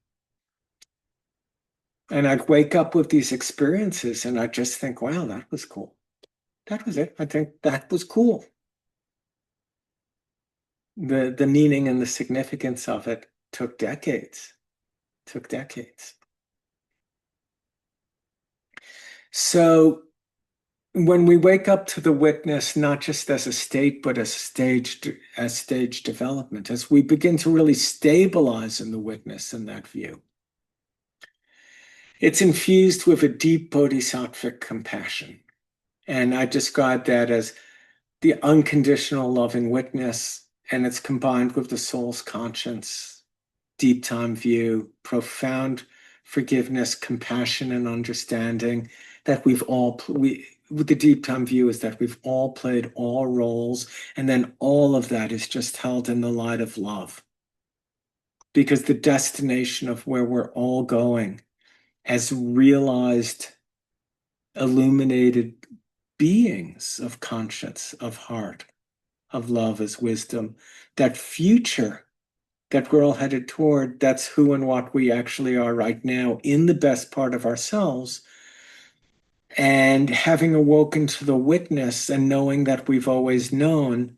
And I'd wake up with these experiences and I'd just think, wow, that was cool. That was it. I think that was cool. The meaning and the significance of it took decades. Took decades. So when we wake up to the witness, not just as a state, but as stage development, as we begin to really stabilize in the witness in that view, it's infused with a deep bodhisattvic compassion. And I describe that as the unconditional loving witness, and it's combined with the soul's conscience, deep time view, profound forgiveness, compassion, and understanding that with the deep time view is that we've all played all roles, and then all of that is just held in the light of love. Because the destination of where we're all going as realized, illuminated beings of conscience, of heart, of love as wisdom, that future that we're all headed toward, that's who and what we actually are right now in the best part of ourselves. And having awoken to the witness and knowing that we've always known,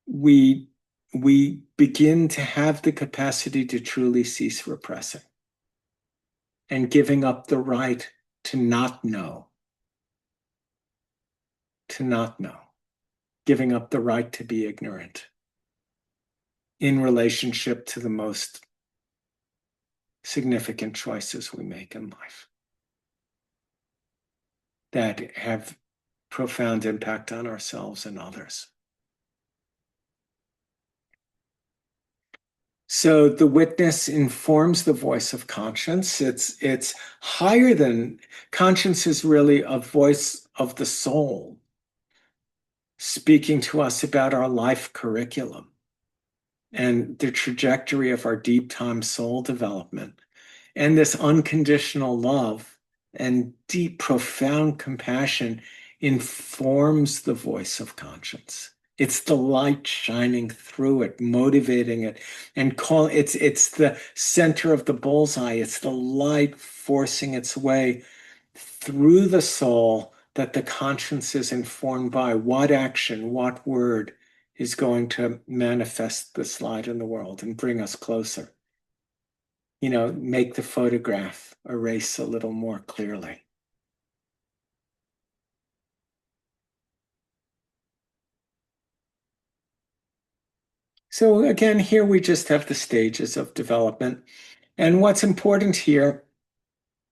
we begin to have the capacity to truly cease repressing and giving up the right to not know, giving up the right to be ignorant in relationship to the most significant choices we make in life that have profound impact on ourselves and others. So the witness informs the voice of conscience. It's higher than conscience is really a voice of the soul speaking to us about our life curriculum and the trajectory of our deep time soul development. And this unconditional love and deep, profound compassion informs the voice of conscience. It's the light shining through it, motivating it, and it's the center of the bullseye. It's the light forcing its way through the soul that the conscience is informed by. What action, what word is going to manifest this light in the world and bring us closer? Make the photograph erase a little more clearly. So again, here we just have the stages of development. And what's important here,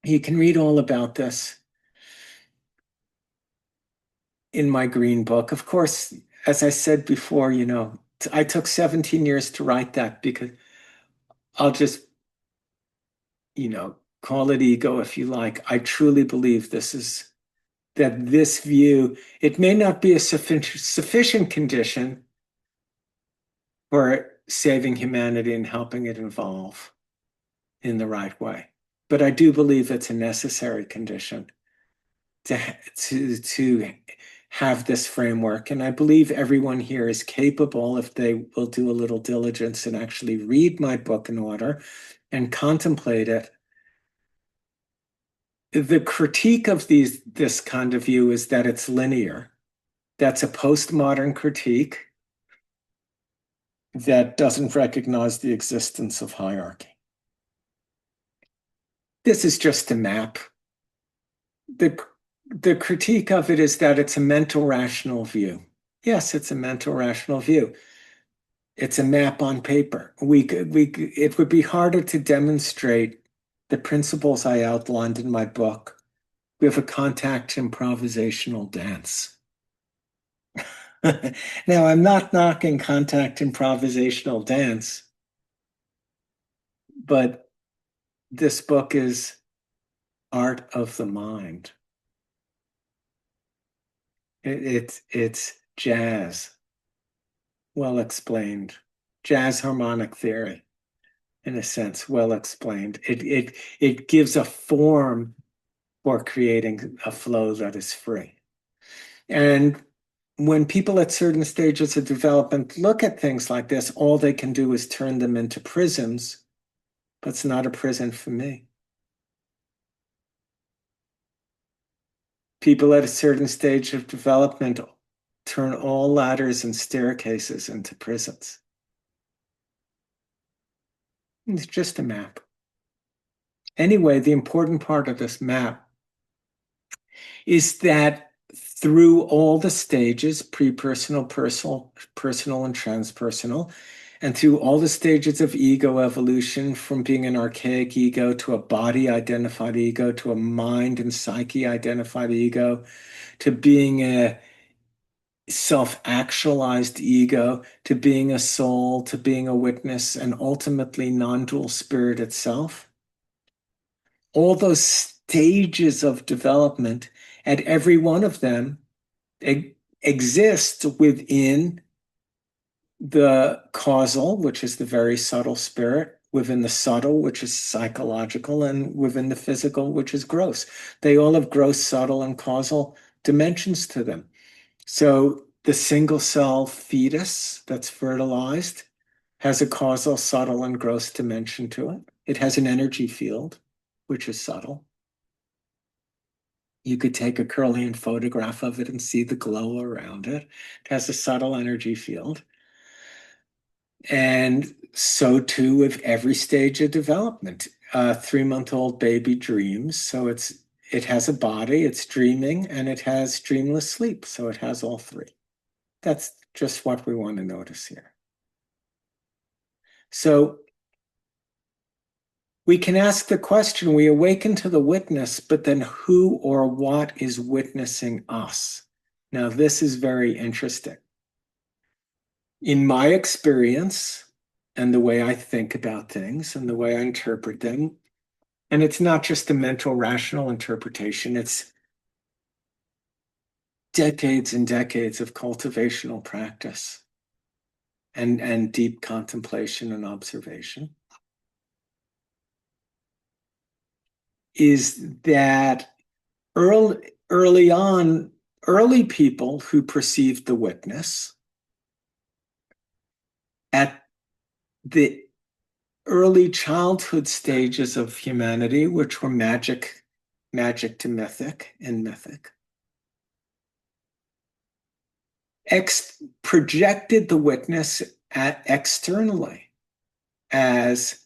you can read all about this in my green book. Of course, as I said before, I took 17 years to write that because I'll just, call it ego if you like. I truly believe that this view, it may not be a sufficient condition for saving humanity and helping it evolve in the right way. But I do believe it's a necessary condition to have this framework. And I believe everyone here is capable, if they will do a little diligence and actually read my book in order and contemplate it. The critique of this kind of view is that it's linear. That's a postmodern critique that doesn't recognize the existence of hierarchy. This is just a map. The critique of it is that it's a mental rational view. Yes, it's a mental rational view. It's a map on paper. It would be harder to demonstrate the principles I outlined in my book with a contact improvisational dance. Now, I'm not knocking contact improvisational dance, but this book is art of the mind. It's jazz, well explained, jazz harmonic theory, in a sense, well explained. It gives a form for creating a flow that is free. And when people at certain stages of development look at things like this, all they can do is turn them into prisons, but it's not a prison for me. People at a certain stage of development turn all ladders and staircases into prisons. It's just a map. Anyway, the important part of this map is that through all the stages, pre-personal, personal, and transpersonal, and through all the stages of ego evolution, from being an archaic ego to a body-identified ego, to a mind and psyche-identified ego, to being a self-actualized ego, to being a soul, to being a witness, and ultimately non-dual spirit itself. All those stages of development, and every one of them exists within the causal, which is the very subtle spirit, within the subtle, which is psychological, and within the physical, which is gross. They all have gross, subtle, and causal dimensions to them. So the single cell fetus that's fertilized has a causal, subtle, and gross dimension to it. It has an energy field, which is subtle. You could take a Kirlian photograph of it and see the glow around it. It has a subtle energy field. And so too with every stage of development. A 3-month-old baby dreams, so it has a body, it's dreaming, and it has dreamless sleep, so it has all three. That's just what we want to notice here. So we can ask the question, we awaken to the witness, but then who or what is witnessing us? Now, this is very interesting. In my experience, and the way I think about things and the way I interpret them, and it's not just a mental, rational interpretation, it's decades and decades of cultivational practice and deep contemplation and observation, is that early on, early people who perceived the witness at the early childhood stages of humanity, which were magic to mythic and mythic, projected the witness externally as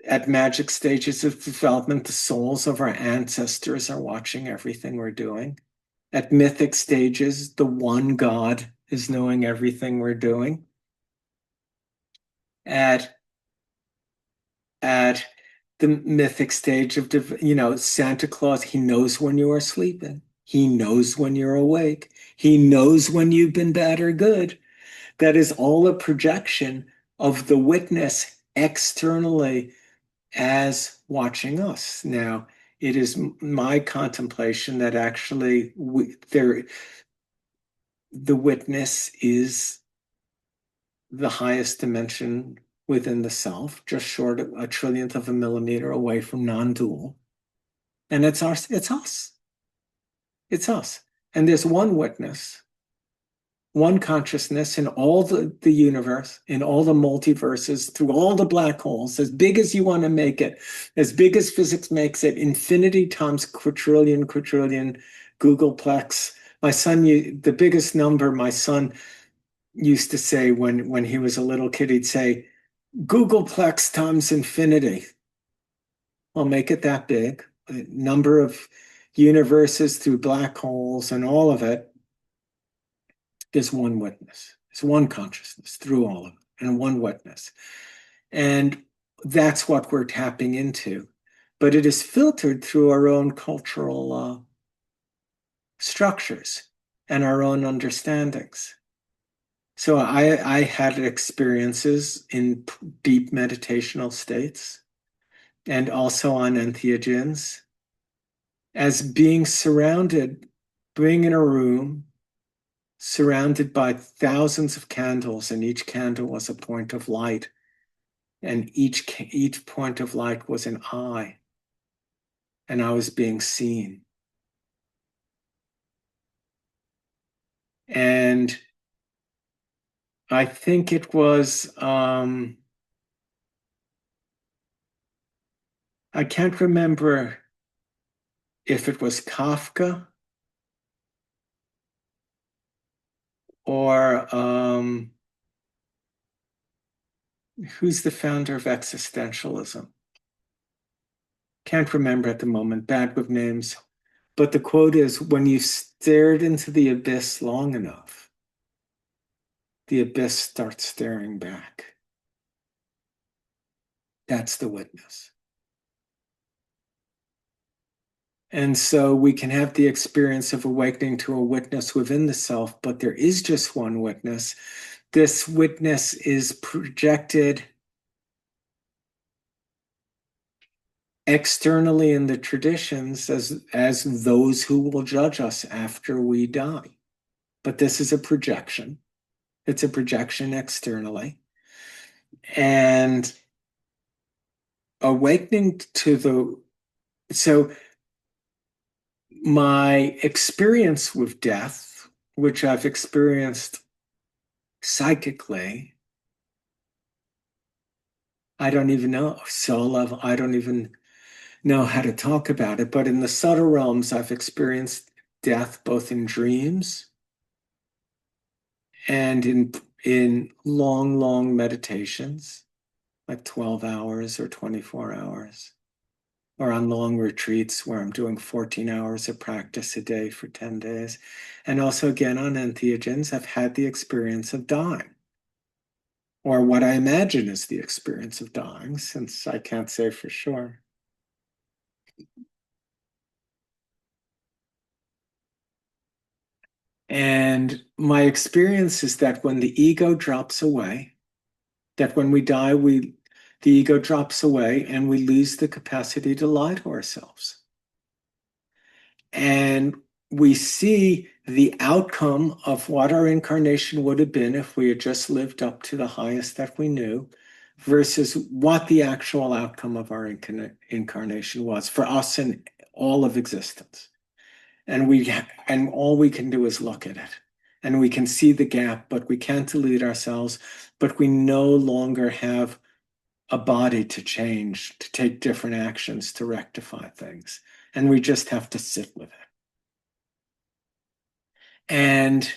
at magic stages of development, the souls of our ancestors are watching everything we're doing. At mythic stages, the one God is knowing everything we're doing. At the mythic stage of, Santa Claus, he knows when you are sleeping. He knows when you're awake. He knows when you've been bad or good. That is all a projection of the witness externally as watching us. Now, it is my contemplation that actually the witness is the highest dimension within the self, just short of a trillionth of a millimeter away from non-dual. And it's us. It's us. And there's one witness, one consciousness in all the universe, in all the multiverses, through all the black holes, as big as you want to make it, as big as physics makes it, infinity times quadrillion, googolplex. My son, the biggest number my son used to say when he was a little kid, he'd say, googolplex times infinity. I'll make it that big. A number of universes through black holes and all of it. There's one witness. There's one consciousness through all of it, and one witness. And that's what we're tapping into. But it is filtered through our own cultural structures and our own understandings. So I had experiences in deep meditational states and also on entheogens as being in a room surrounded by thousands of candles, and each candle was a point of light, and each point of light was an eye, and I was being seen. And I think it was, I can't remember if it was Kafka or who's the founder of existentialism? Can't remember at the moment, bad with names. But the quote is, when you stared into the abyss long enough, the abyss starts staring back. That's the witness. And so we can have the experience of awakening to a witness within the self, but there is just one witness. This witness is projected externally in the traditions as those who will judge us after we die. But this is a projection. It's a projection externally. And awakening to so my experience with death, which I've experienced psychically, I don't even know, soul level, I don't even know how to talk about it, but in the subtle realms, I've experienced death both in dreams and in long meditations, like 12 hours or 24 hours, or on long retreats where I'm doing 14 hours of practice a day for 10 days. And also, again, on entheogens, I've had the experience of dying, or what I imagine is the experience of dying, since I can't say for sure. And my experience is that when the ego drops away, that when we die, the ego drops away and we lose the capacity to lie to ourselves. And we see the outcome of what our incarnation would have been if we had just lived up to the highest that we knew, versus what the actual outcome of our incarnation was for us in all of existence. and all we can do is look at it. And we can see the gap, but we can't delete ourselves, but we no longer have a body to change, to take different actions, to rectify things. And we just have to sit with it. And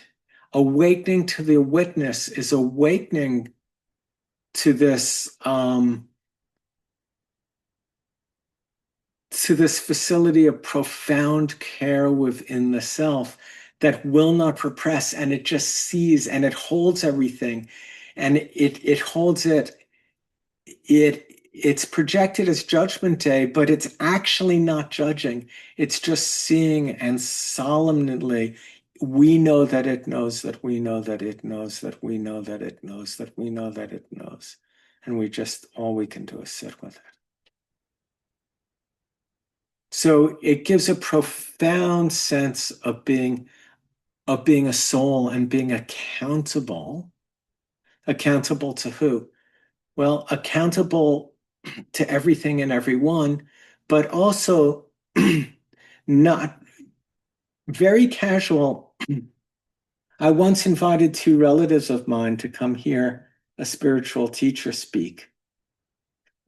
awakening to the witness is awakening to this facility of profound care within the self that will not repress, and it just sees and it holds everything, and it holds it's projected as judgment day, but it's actually not judging. It's just seeing, and solemnly we know that it knows that we know that it knows that we know that it knows that we know that it knows. And all we can do is sit with it. So it gives a profound sense of being a soul and being accountable. Accountable to who? Well, accountable to everything and everyone, but also not very casual. I once invited two relatives of mine to come hear a spiritual teacher speak.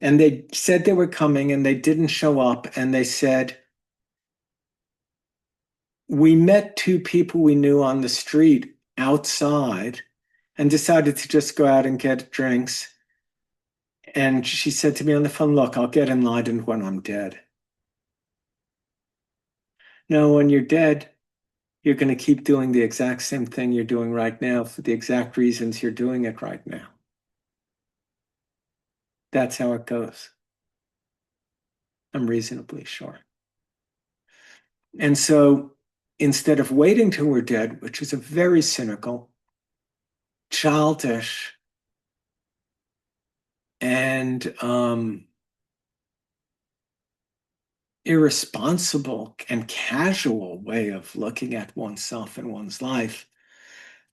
And they said they were coming and they didn't show up. And they said, we met two people we knew on the street outside and decided to just go out and get drinks. And she said to me on the phone, look, I'll get enlightened when I'm dead. No, when you're dead, you're going to keep doing the exact same thing you're doing right now for the exact reasons you're doing it right now. That's how it goes. I'm reasonably sure. And so instead of waiting till we're dead, which is a very cynical, childish, and irresponsible and casual way of looking at oneself and one's life,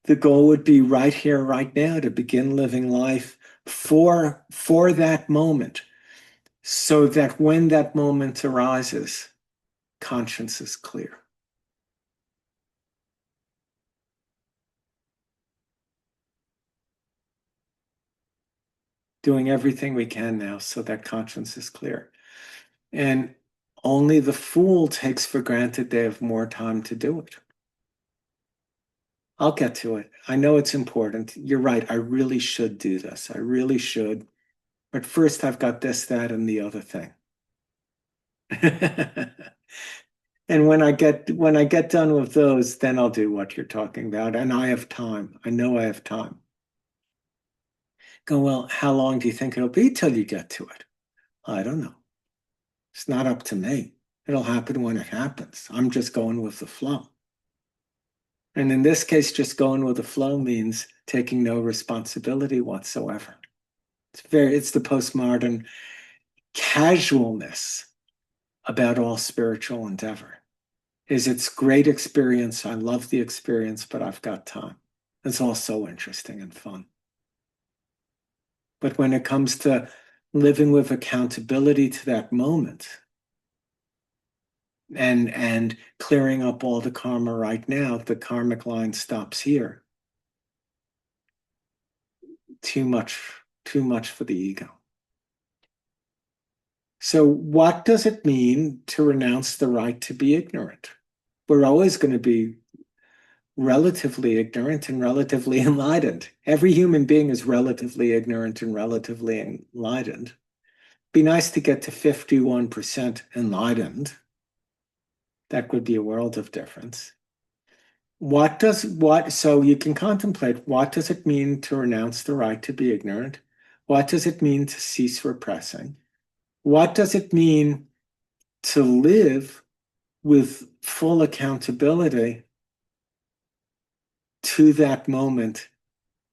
the goal would be right here, right now, to begin living life for that moment, so that when that moment arises, conscience is clear. Doing everything we can now so that conscience is clear. And only the fool takes for granted they have more time to do it. I'll get to it. I know it's important. You're right. I really should do this. I really should. But first, I've got this, that, and the other thing. And when I get done with those, then I'll do what you're talking about. And I have time. I know I have time. Go, well, how long do you think it'll be till you get to it? I don't know. It's not up to me. It'll happen when it happens. I'm just going with the flow. And in this case, just going with the flow means taking no responsibility whatsoever. It's the postmodern casualness about all spiritual endeavor. It's great experience. I love the experience, but I've got time. It's all so interesting and fun. But when it comes to living with accountability to that moment and clearing up all the karma right now, the karmic line stops here. Too much for the ego. So what does it mean to renounce the right to be ignorant? We're always going to be relatively ignorant and relatively enlightened. Every human being is relatively ignorant and relatively enlightened. Be nice to get to 51% enlightened. That would be a world of difference. So you can contemplate, what does it mean to renounce the right to be ignorant? What does it mean to cease repressing? What does it mean to live with full accountability to that moment,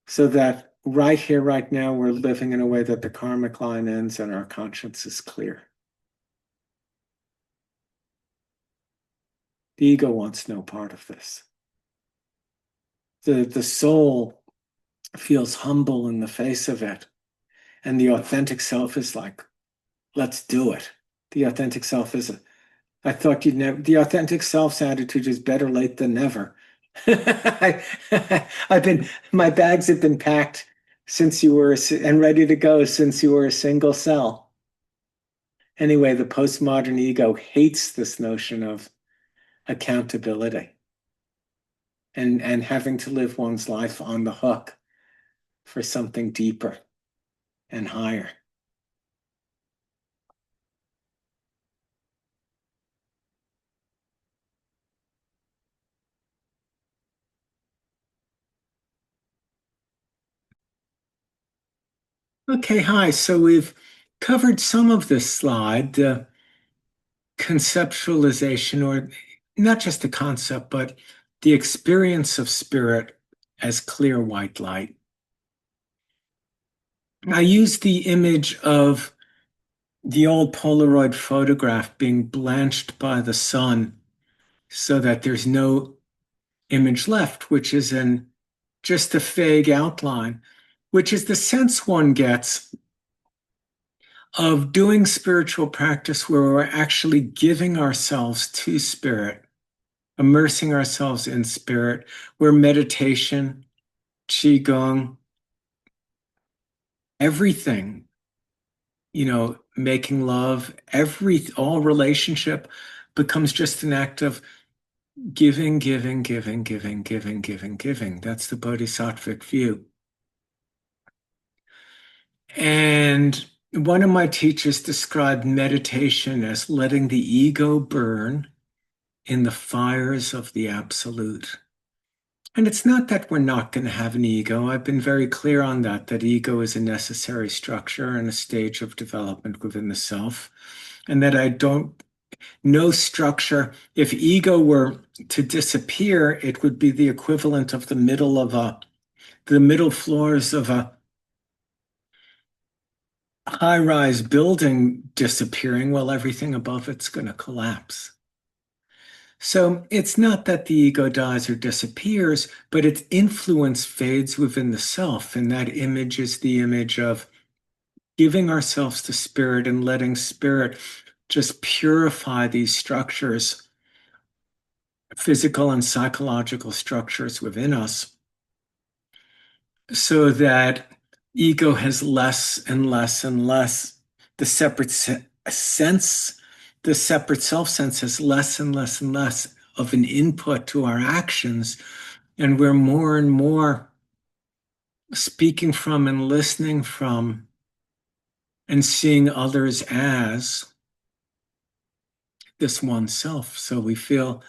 so that right here, right now, we're living in a way that the karmic line ends and our conscience is clear? The ego wants no part of this. The soul feels humble in the face of it. And the authentic self is like, let's do it. The authentic self is I thought you'd never, the authentic self's attitude is better late than never. I, my bags have been packed since you were, and ready to go since you were a single cell. Anyway, the postmodern ego hates this notion of accountability and having to live one's life on the hook for something deeper and higher. Okay, hi. So we've covered some of this slide, the conceptualization, or not just the concept, but the experience of spirit as clear white light. I used the image of the old Polaroid photograph being blanched by the sun so that there's no image left, which is just a vague outline, which is the sense one gets of doing spiritual practice where we're actually giving ourselves to spirit, immersing ourselves in spirit, where meditation, qigong, everything, making love, all relationship becomes just an act of giving, giving, giving, giving, giving, giving, giving. That's the Bodhisattvic view. And one of my teachers described meditation as letting the ego burn in the fires of the absolute. And it's not that we're not going to have an ego. I've been very clear on that ego is a necessary structure and a stage of development within the self. And that no structure, if ego were to disappear, it would be the equivalent of the middle floors of a high-rise building disappearing while everything above it's going to collapse. So it's not that the ego dies or disappears, but its influence fades within the self. And that image is the image of giving ourselves to spirit and letting spirit just purify these structures, physical and psychological structures within us, so that ego has less and less and less. The separate sense, the separate self sense has less and less and less of an input to our actions. And we're more and more speaking from and listening from and seeing others as this one self. So we feel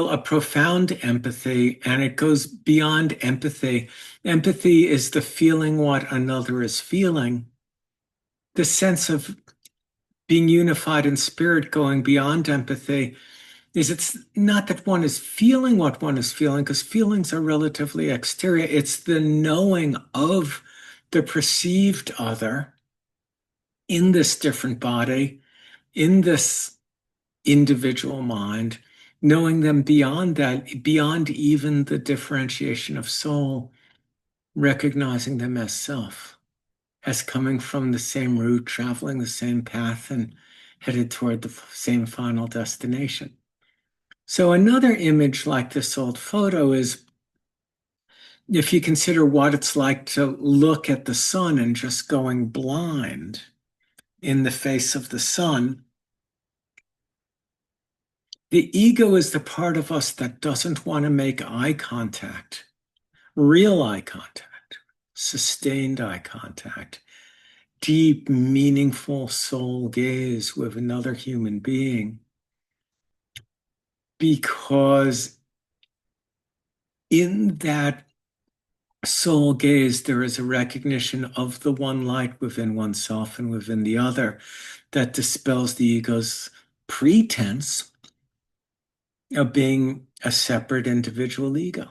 a profound empathy, and it goes beyond empathy. Empathy is the feeling what another is feeling. The sense of being unified in spirit, going beyond empathy, is it's not that one is feeling what one is feeling, because feelings are relatively exterior. It's the knowing of the perceived other in this different body, in this individual mind, knowing them beyond that, beyond even the differentiation of soul, recognizing them as self, as coming from the same route, traveling the same path, and headed toward the same final destination. So another image like this old photo is if you consider what it's like to look at the sun and just going blind in the face of the sun. The ego is the part of us that doesn't want to make eye contact, real eye contact, sustained eye contact, deep, meaningful soul gaze with another human being. Because in that soul gaze, there is a recognition of the one light within oneself and within the other that dispels the ego's pretense of being a separate individual ego.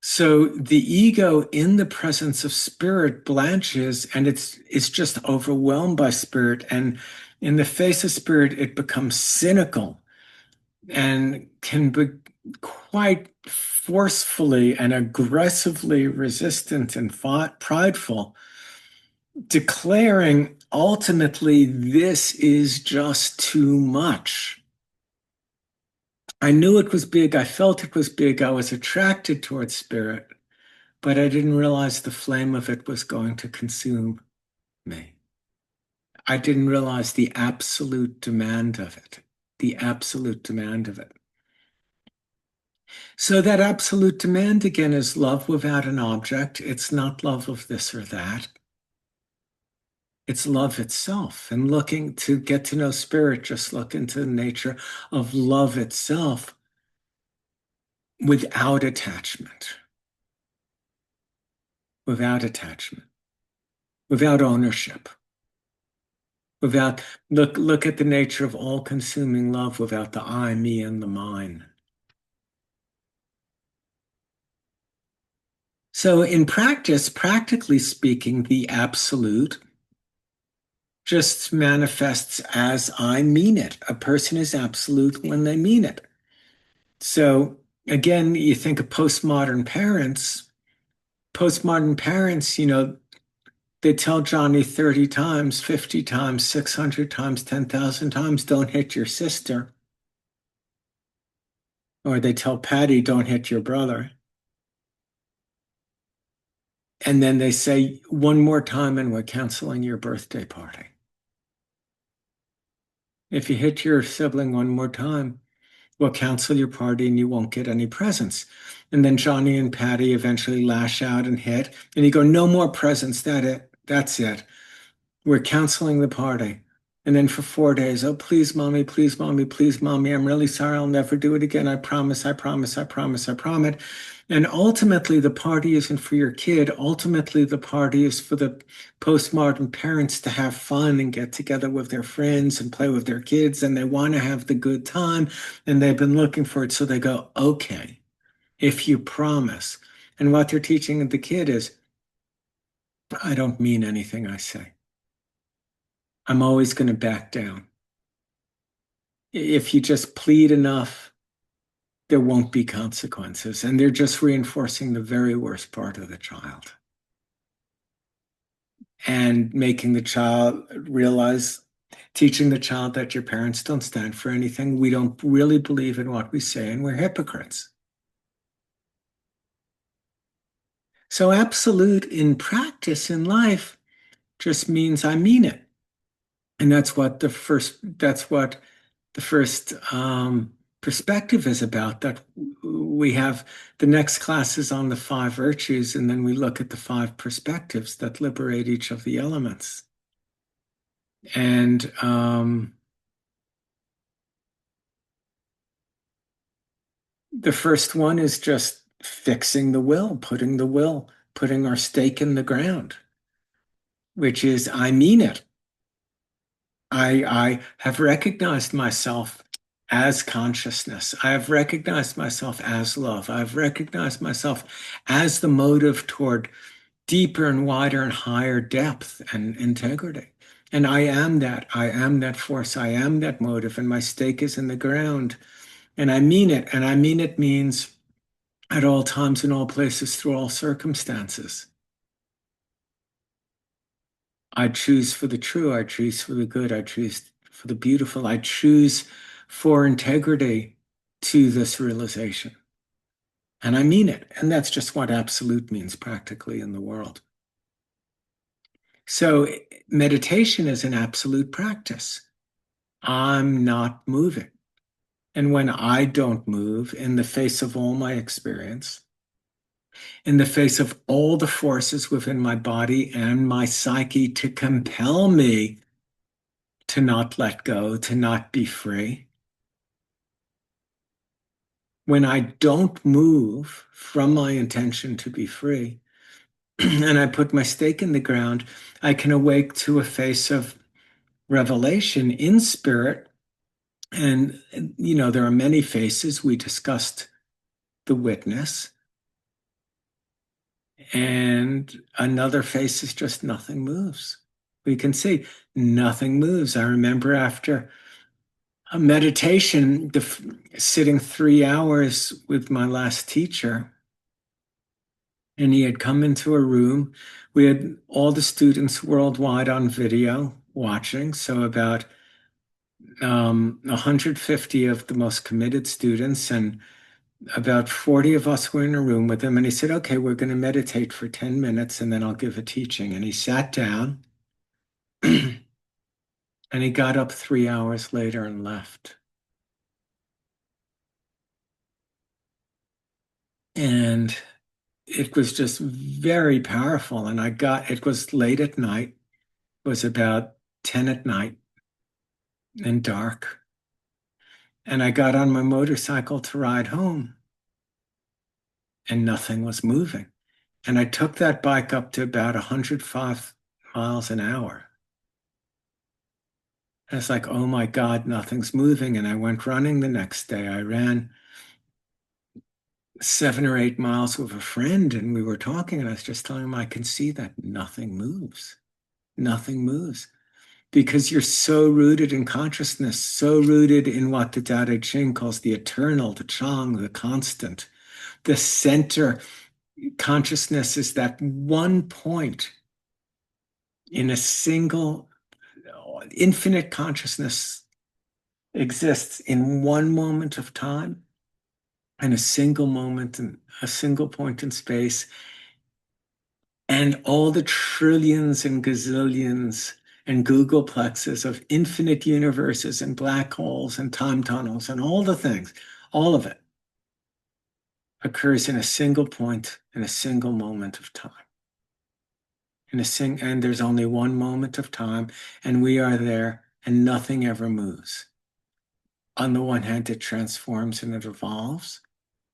So the ego in the presence of spirit blanches, and it's just overwhelmed by spirit. And in the face of spirit, it becomes cynical and can be quite forcefully and aggressively resistant and prideful, declaring ultimately, this is just too much. I knew it was big. I felt it was big. I was attracted towards spirit, but I didn't realize the flame of it was going to consume me. I didn't realize the absolute demand of it, the absolute demand of it. So that absolute demand again is love without an object. It's not love of this or that. It's love itself. And looking to get to know spirit, just look into the nature of love itself without attachment, without attachment, without ownership, without look at the nature of all-consuming love without the I, me, and the mine. So in practice, practically speaking, the absolute just manifests as I mean it. A person is absolute when they mean it. So again, you think of postmodern parents, they tell Johnny 30 times, 50 times, 600 times, 10,000 times, don't hit your sister. Or they tell Patty, don't hit your brother. And then they say one more time and we're canceling your birthday party. If you hit your sibling one more time, we'll cancel your party and you won't get any presents. And then Johnny and Patty eventually lash out and hit, and you go, no more presents. That's it. We're canceling the party. And then for 4 days, oh, please, mommy, please, mommy, please, mommy. I'm really sorry. I'll never do it again. I promise, I promise, I promise, I promise. And ultimately, the party isn't for your kid. Ultimately, the party is for the postmodern parents to have fun and get together with their friends and play with their kids. And they want to have the good time. And they've been looking for it. So they go, okay, if you promise. And what they're teaching the kid is, I don't mean anything I say. I'm always going to back down. If you just plead enough, there won't be consequences. And they're just reinforcing the very worst part of the child and making the child realize, teaching the child that your parents don't stand for anything. We don't really believe in what we say, and we're hypocrites. So absolute in practice in life just means I mean it. And that's what the first perspective is about, that we have the next class is on the 5 virtues, and then we look at the 5 perspectives that liberate each of the elements. And the first one is just fixing the will, putting our stake in the ground, which is I mean it. I have recognized myself as consciousness. I have recognized myself as love. I've recognized myself as the motive toward deeper and wider and higher depth and integrity. And I am that. I am that force. I am that motive. And my stake is in the ground. And I mean it. And I mean it means at all times, in all places, through all circumstances. I choose for the true, I choose for the good, I choose for the beautiful, I choose for integrity to this realization. And I mean it. And that's just what absolute means practically in the world. So meditation is an absolute practice. I'm not moving. And when I don't move in the face of all my experience, in the face of all the forces within my body and my psyche to compel me to not let go, to not be free. When I don't move from my intention to be free, and I put my stake in the ground, I can awake to a face of revelation in spirit. And, there are many faces. We discussed the witness. And another face is just nothing moves. We can see nothing moves. I remember after a meditation, sitting 3 hours with my last teacher, and he had come into a room. We had all the students worldwide on video. watching. So about 150 of the most committed students, and about 40 of us were in a room with him. And he said, okay, we're going to meditate for 10 minutes and then I'll give a teaching. And he sat down and he got up 3 hours later and left. And it was just very powerful. And it was late at night, it was about 10 at night and dark. And I got on my motorcycle to ride home and nothing was moving. And I took that bike up to about 105 miles an hour. And it's like, oh my God, nothing's moving. And I went running the next day. I ran 7 or 8 miles with a friend and we were talking and I was just telling him I can see that nothing moves. Nothing moves. Because you're so rooted in consciousness, so rooted in what the Tao Te Ching calls the eternal, the Chang, the constant. The center consciousness is that one point in a single, infinite consciousness exists in one moment of time and a single moment and a single point in space. And all the trillions and gazillions and googleplexes of infinite universes and black holes and time tunnels and all the things, all of it occurs in a single point in a single moment of time. And there's only one moment of time, and we are there, and nothing ever moves. On the one hand, it transforms and it evolves,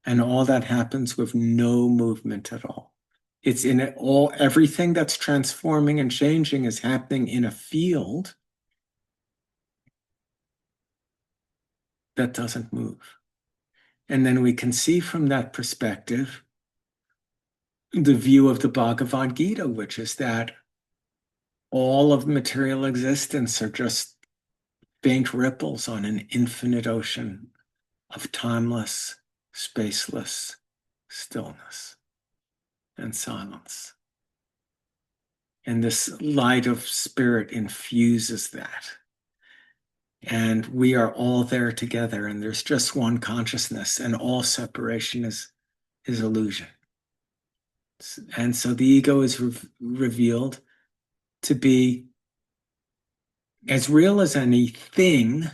and all that happens with no movement at all. It's in it all, everything that's transforming and changing is happening in a field that doesn't move. And then we can see from that perspective the view of the Bhagavad Gita, which is that all of material existence are just faint ripples on an infinite ocean of timeless, spaceless stillness and silence. And this light of spirit infuses that. And we are all there together, and there's just one consciousness, and all separation is illusion. And so the ego is revealed to be as real as anything,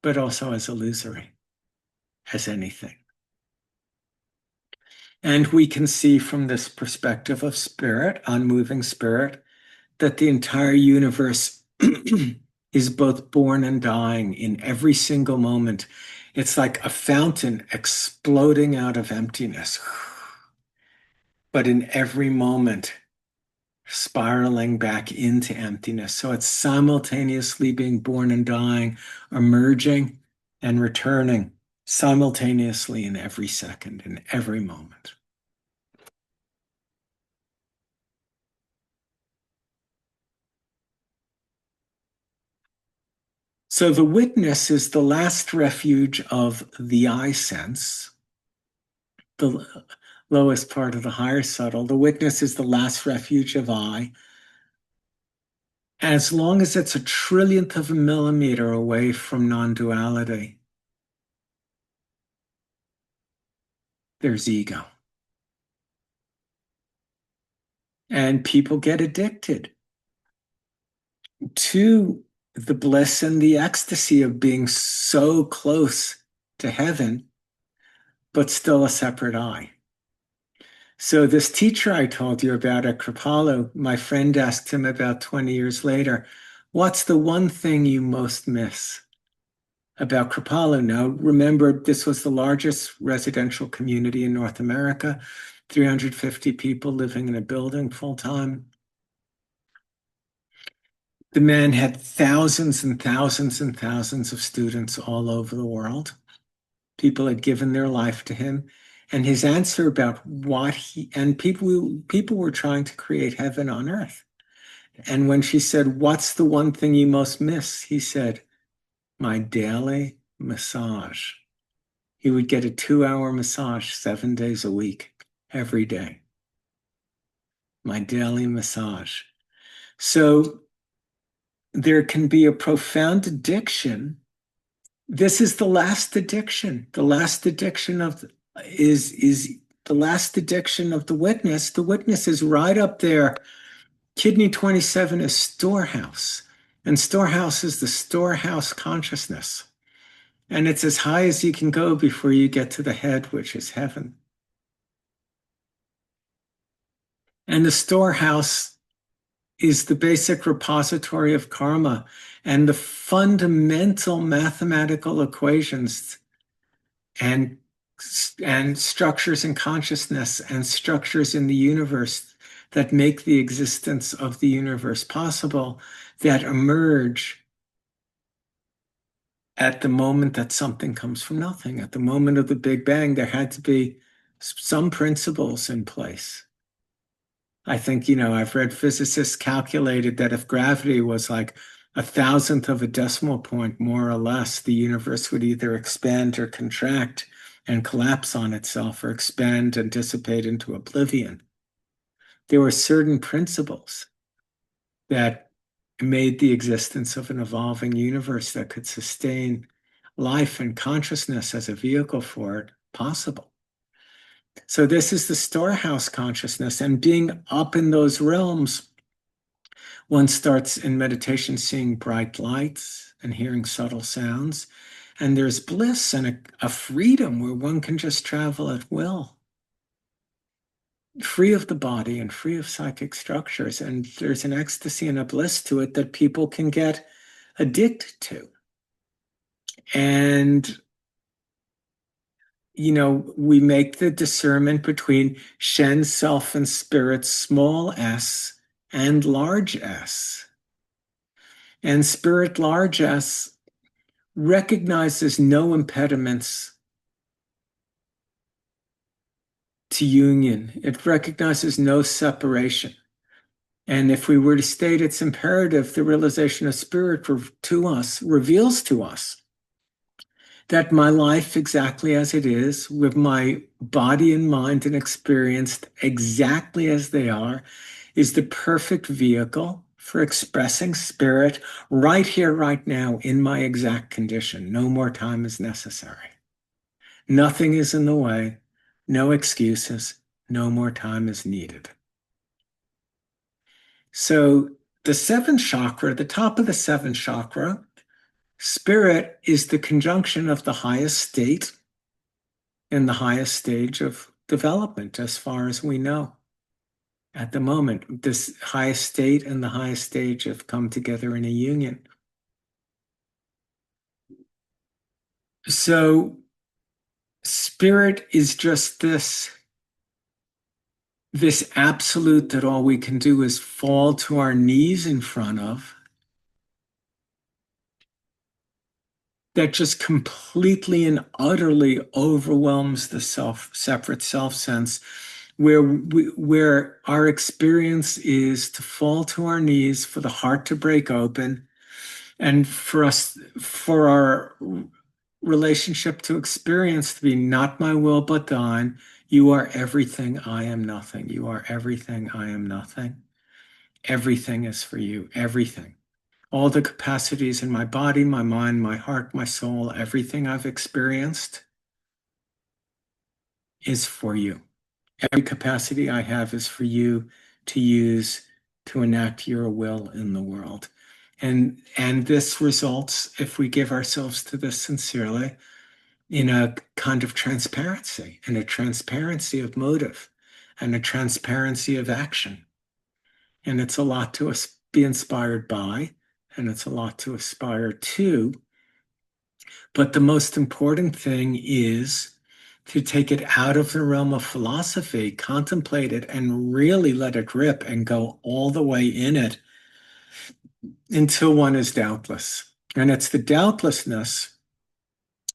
but also as illusory as anything. And we can see from this perspective of spirit, unmoving spirit, that the entire universe is both born and dying in every single moment. It's like a fountain exploding out of emptiness, but in every moment, spiraling back into emptiness. So it's simultaneously being born and dying, emerging and returning simultaneously in every second, in every moment. So the witness is the last refuge of the I sense, the lowest part of the higher subtle. The witness is the last refuge of I. As long as it's a trillionth of a millimeter away from non-duality, there's ego. And people get addicted to the bliss and the ecstasy of being so close to heaven, but still a separate I. So this teacher I told you about at Kripalu, my friend asked him about 20 years later, what's the one thing you most miss about Kripalu? Now, remember, this was the largest residential community in North America, 350 people living in a building full-time. The man had thousands and thousands and thousands of students all over the world. People had given their life to him. And his answer about people were trying to create heaven on earth. And when she said, what's the one thing you most miss? He said, my daily massage. He would get a 2-hour massage 7 days a week, every day. My daily massage. So there can be a profound addiction. This is the last addiction. The last addiction of is the last addiction of the witness. The witness is right up there. Kidney 27 is storehouse, and storehouse is the storehouse consciousness. And it's as high as you can go before you get to the head, which is heaven. And the storehouse is the basic repository of karma and the fundamental mathematical equations and structures in consciousness and structures in the universe that make the existence of the universe possible, that emerge at the moment that something comes from nothing. At the moment of the Big Bang, there had to be some principles in place. I think, I've read physicists calculated that if gravity was like 1,000th of a decimal point, more or less, the universe would either expand or contract and collapse on itself, or expand and dissipate into oblivion. There were certain principles that made the existence of an evolving universe that could sustain life and consciousness as a vehicle for it possible. So this is the storehouse consciousness, and being up in those realms, one starts in meditation seeing bright lights and hearing subtle sounds, and there's bliss and a freedom where one can just travel at will, free of the body and free of psychic structures. And there's an ecstasy and a bliss to it that people can get addicted to. And we make the discernment between Shen, self, and spirit, small s, and large S. And spirit, large S, recognizes no impediments to union. It recognizes no separation. And if we were to state its imperative, the realization of spirit to us reveals to us that my life exactly as it is, with my body and mind and experience exactly as they are, is the perfect vehicle for expressing spirit right here, right now, in my exact condition. No more time is necessary. Nothing is in the way, no excuses, no more time is needed. So the seventh chakra, the top of the seventh chakra, spirit is the conjunction of the highest state and the highest stage of development, as far as we know. At the moment, this highest state and the highest stage have come together in a union. So spirit is just this absolute that all we can do is fall to our knees in front of, that just completely and utterly overwhelms the separate self sense, where our experience is to fall to our knees, for the heart to break open, and for our relationship to experience to be not my will but thine. You are everything, I am nothing. You are everything, I am nothing. Everything is for you, everything. All the capacities in my body, my mind, my heart, my soul, everything I've experienced is for you. Every capacity I have is for you to use to enact your will in the world. And this results, if we give ourselves to this sincerely, in a kind of transparency, and a transparency of motive, and a transparency of action. And it's a lot to be inspired by, and it's a lot to aspire to. But the most important thing is to take it out of the realm of philosophy, contemplate it, and really let it rip and go all the way in it until one is doubtless. And it's the doubtlessness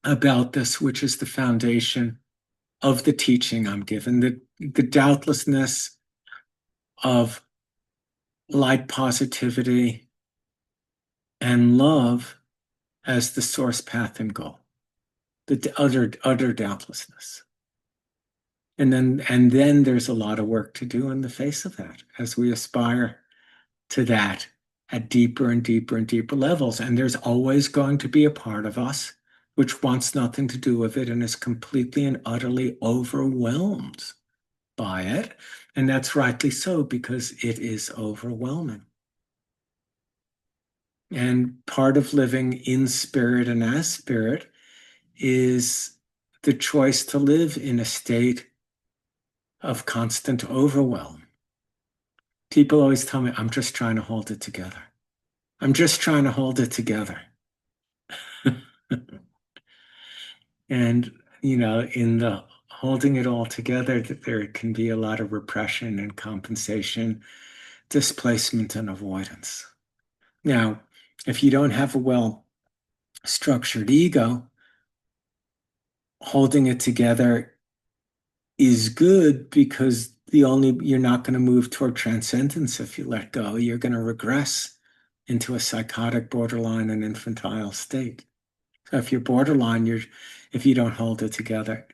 about this which is the foundation of the teaching I'm given, the doubtlessness of light, positivity, and love as the source, path, and goal. The utter doubtlessness. And then there's a lot of work to do in the face of that as we aspire to that at deeper and deeper and deeper levels. And there's always going to be a part of us which wants nothing to do with it and is completely and utterly overwhelmed by it. And that's rightly so, because it is overwhelming. And part of living in spirit and as spirit is the choice to live in a state of constant overwhelm. People always tell me, I'm just trying to hold it together. I'm just trying to hold it together. And, in the holding it all together, there can be a lot of repression and compensation, displacement and avoidance. Now, if you don't have a well-structured ego, holding it together is good, because you're not going to move toward transcendence if you let go. You're going to regress into a psychotic, borderline, and infantile state. So if you're borderline, if you don't hold it together,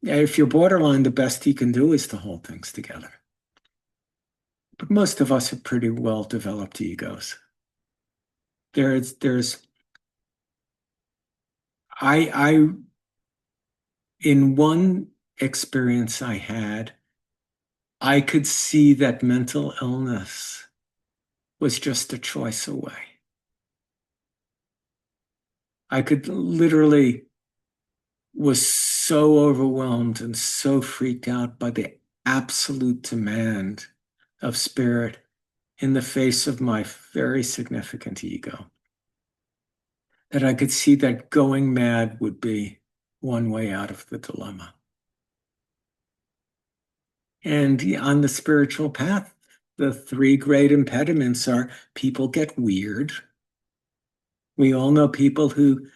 if you're borderline, the best you can do is to hold things together. But most of us have pretty well developed egos. In one experience I had, I could see that mental illness was just a choice away. I could literally was so overwhelmed and so freaked out by the absolute demand of spirit in the face of my very significant ego, that I could see that going mad would be one way out of the dilemma. And on the spiritual path, the three great impediments are: people get weird. We all know people who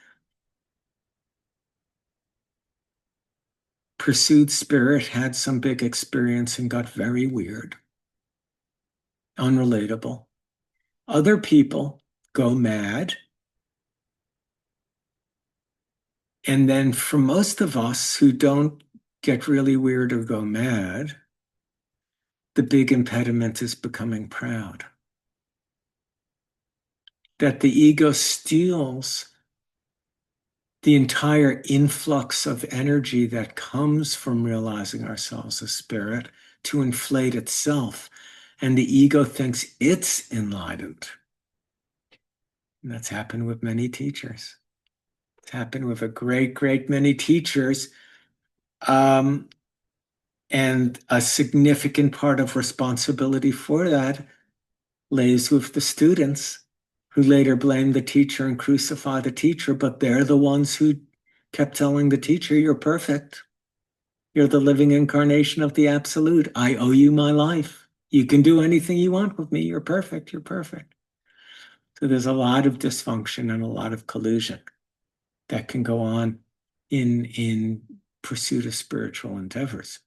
pursued spirit, had some big experience, and got very weird, unrelatable. Other people go mad. And then for most of us who don't get really weird or go mad, the big impediment is becoming proud. That the ego steals the entire influx of energy that comes from realizing ourselves as spirit to inflate itself. And the ego thinks it's enlightened. And that's happened with many teachers. It's happened with a great, great many teachers. And a significant part of responsibility for that lays with the students, who later blame the teacher and crucify the teacher, but they're the ones who kept telling the teacher, you're perfect. You're the living incarnation of the absolute. I owe you my life. You can do anything you want with me. You're perfect. You're perfect. So there's a lot of dysfunction and a lot of collusion that can go on in pursuit of spiritual endeavors.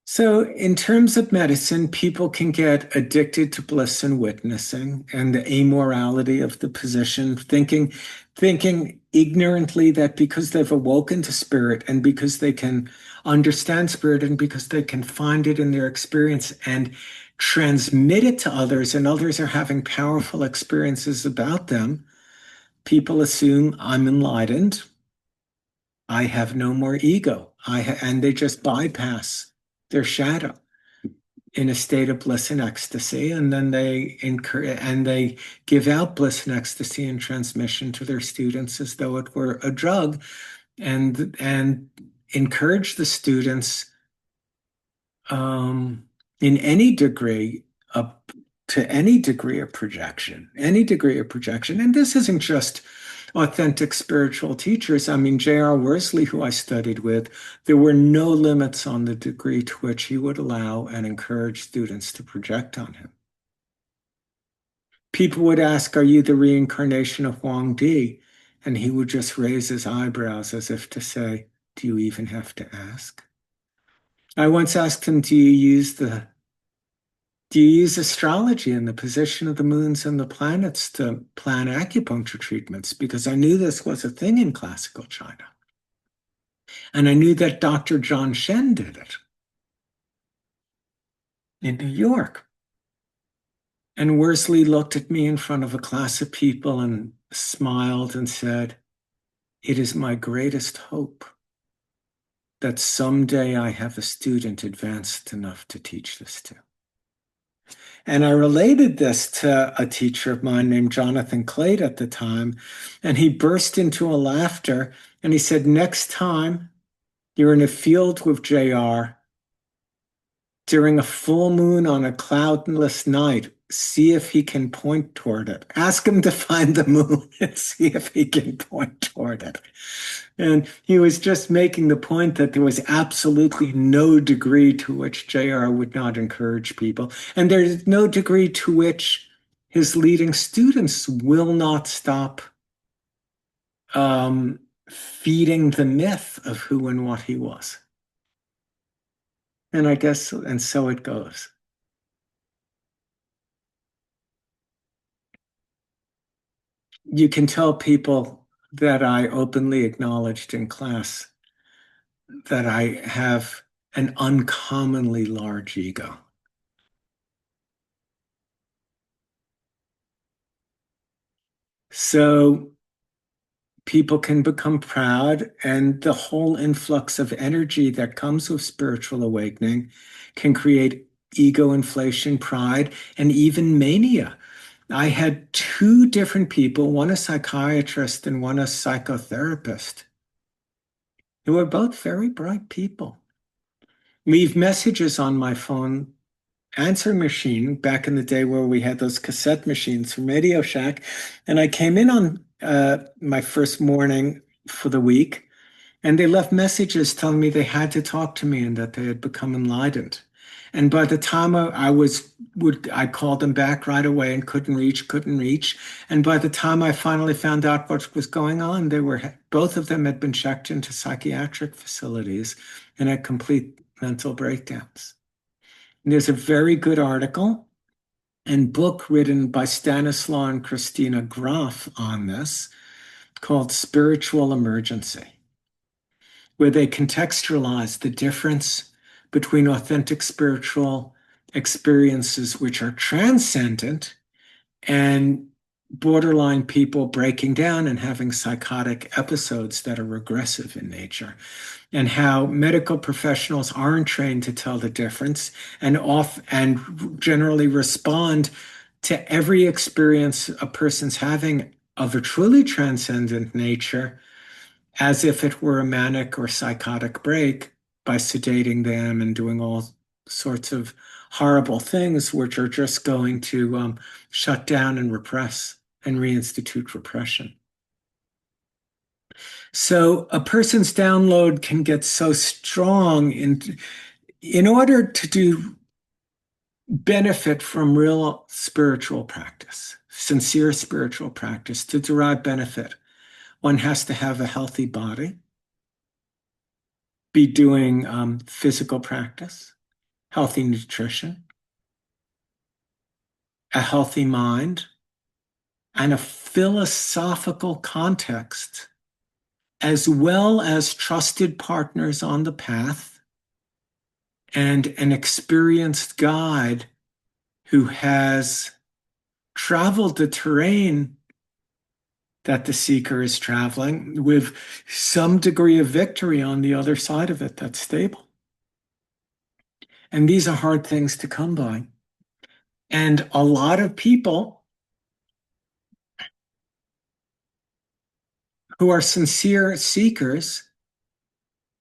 So in terms of medicine, people can get addicted to bliss and witnessing and the amorality of the position, thinking ignorantly that because they've awoken to spirit and because they can understand spirit and because they can find it in their experience and transmit it to others, and others are having powerful experiences about them, people assume I'm enlightened. I have no more ego. And they just bypass their shadow in a state of bliss and ecstasy, and then they give out bliss and ecstasy and transmission to their students as though it were a drug, and encourage the students in any degree to any degree of projection, and this isn't just authentic spiritual teachers. I mean, J.R. Worsley, who I studied with, there were no limits on the degree to which he would allow and encourage students to project on him. People would ask, are you the reincarnation of Huang Di? And he would just raise his eyebrows as if to say, do you even have to ask? I once asked him, do you use astrology and the position of the moons and the planets to plan acupuncture treatments? Because I knew this was a thing in classical China. And I knew that Dr. John Shen did it. in New York. And Worsley looked at me in front of a class of people and smiled and said, "It is my greatest hope that someday I have a student advanced enough to teach this to." And I related this to a teacher of mine named Jonathan Clade at the time, and he burst into a laughter and he said, "Next time you're in a field with JR, during a full moon on a cloudless night, see if he can point toward it. Ask him to find the moon and see if he can point toward it." And he was just making the point that there was absolutely no degree to which JR would not encourage people. And there's no degree to which his leading students will not stop feeding the myth of who and what he was. And I guess, and so it goes. You can tell people that I openly acknowledged in class that I have an uncommonly large ego. So people can become proud, and the whole influx of energy that comes with spiritual awakening can create ego inflation, pride, and even mania. I had two different people, one a psychiatrist and one a psychotherapist, who were both very bright people, leave messages on my phone answering machine back in the day where we had those cassette machines from Radio Shack. And I came in on my first morning for the week, and they left messages telling me they had to talk to me and that they had become enlightened. And by the time I called them back right away and couldn't reach. And by the time I finally found out what was going on, both of them had been checked into psychiatric facilities and had complete mental breakdowns. And there's a very good article and book written by Stanislaw and Christina Grof on this called Spiritual Emergency, where they contextualize the difference between authentic spiritual experiences, which are transcendent, and borderline people breaking down and having psychotic episodes that are regressive in nature, and how medical professionals aren't trained to tell the difference and generally respond to every experience a person's having of a truly transcendent nature as if it were a manic or psychotic break by sedating them and doing all sorts of horrible things, which are just going to shut down and repress and reinstitute repression. So a person's download can get so strong in order to do benefit from real spiritual practice, sincere spiritual practice, to derive benefit. One has to have a healthy body, be doing physical practice, healthy nutrition, a healthy mind, and a philosophical context, as well as trusted partners on the path and an experienced guide who has traveled the terrain that the seeker is traveling with some degree of victory on the other side of it that's stable. And these are hard things to come by. And a lot of people who are sincere seekers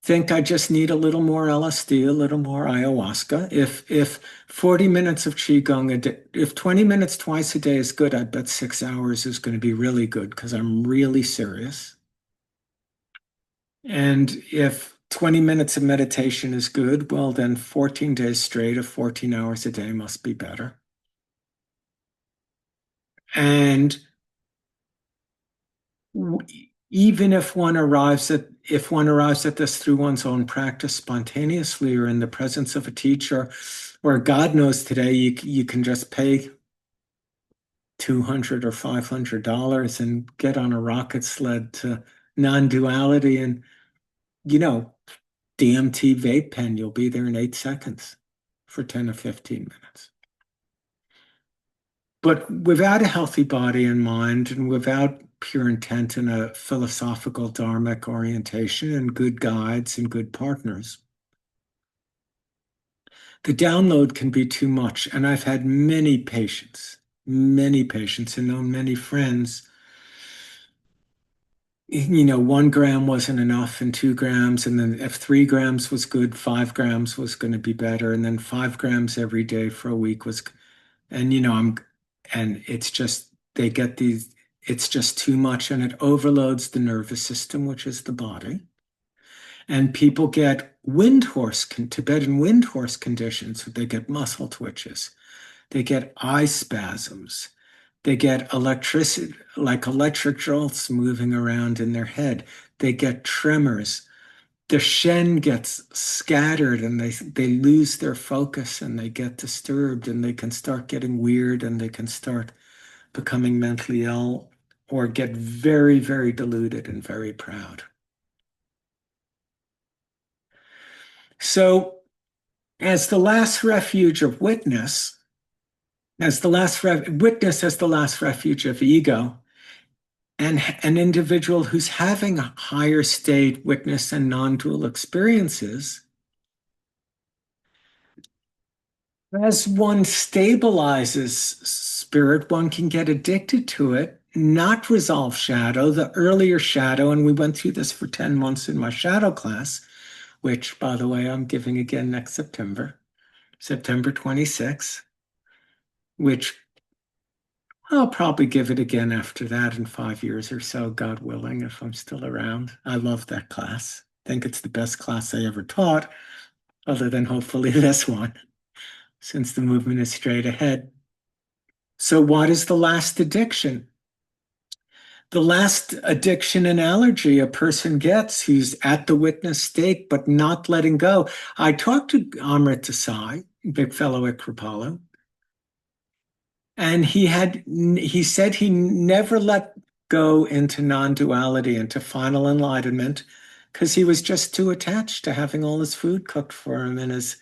think I just need a little more LSD, a little more ayahuasca. If 40 minutes of Qigong a day, if 20 minutes twice a day is good, I bet 6 hours is going to be really good because I'm really serious. And if 20 minutes of meditation is good, well, then 14 days straight of 14 hours a day must be better. And even if one arrives at this through one's own practice spontaneously or in the presence of a teacher, or God knows today you can just pay $200 or $500 and get on a rocket sled to non-duality and DMT vape pen, you'll be there in 8 seconds. for 10 or 15 minutes. But without a healthy body and mind, and without pure intent and a philosophical dharmic orientation and good guides and good partners, the download can be too much. And I've had many patients, and known many friends. 1 gram wasn't enough, and 2 grams, and then if 3 grams was good, 5 grams was going to be better, and then 5 grams every day for a week was, and and it's just they get these, it's just too much, and it overloads the nervous system, which is the body, and people get Tibetan wind horse conditions. They get muscle twitches, they get eye spasms. They get electricity, like electric jolts moving around in their head. They get tremors. The Shen gets scattered and they lose their focus and they get disturbed and they can start getting weird and they can start becoming mentally ill or get very, very deluded and very proud. So, as the last refuge of witness, as the last witness as the last refuge of ego, and an individual who's having a higher state witness and non-dual experiences, as one stabilizes spirit, one can get addicted to it, not resolve shadow, the earlier shadow, and we went through this for 10 months in my shadow class, which, by the way, I'm giving again next September 26th, which I'll probably give it again after that in 5 years or so, God willing, if I'm still around. I love that class. I think it's the best class I ever taught, other than hopefully this one, since the movement is straight ahead. So what is the last addiction? The last addiction and allergy a person gets who's at the witness state but not letting go. I talked to Amrit Desai, big fellow at Kripalu, and he said he never let go into non-duality, into final enlightenment, because he was just too attached to having all his food cooked for him and his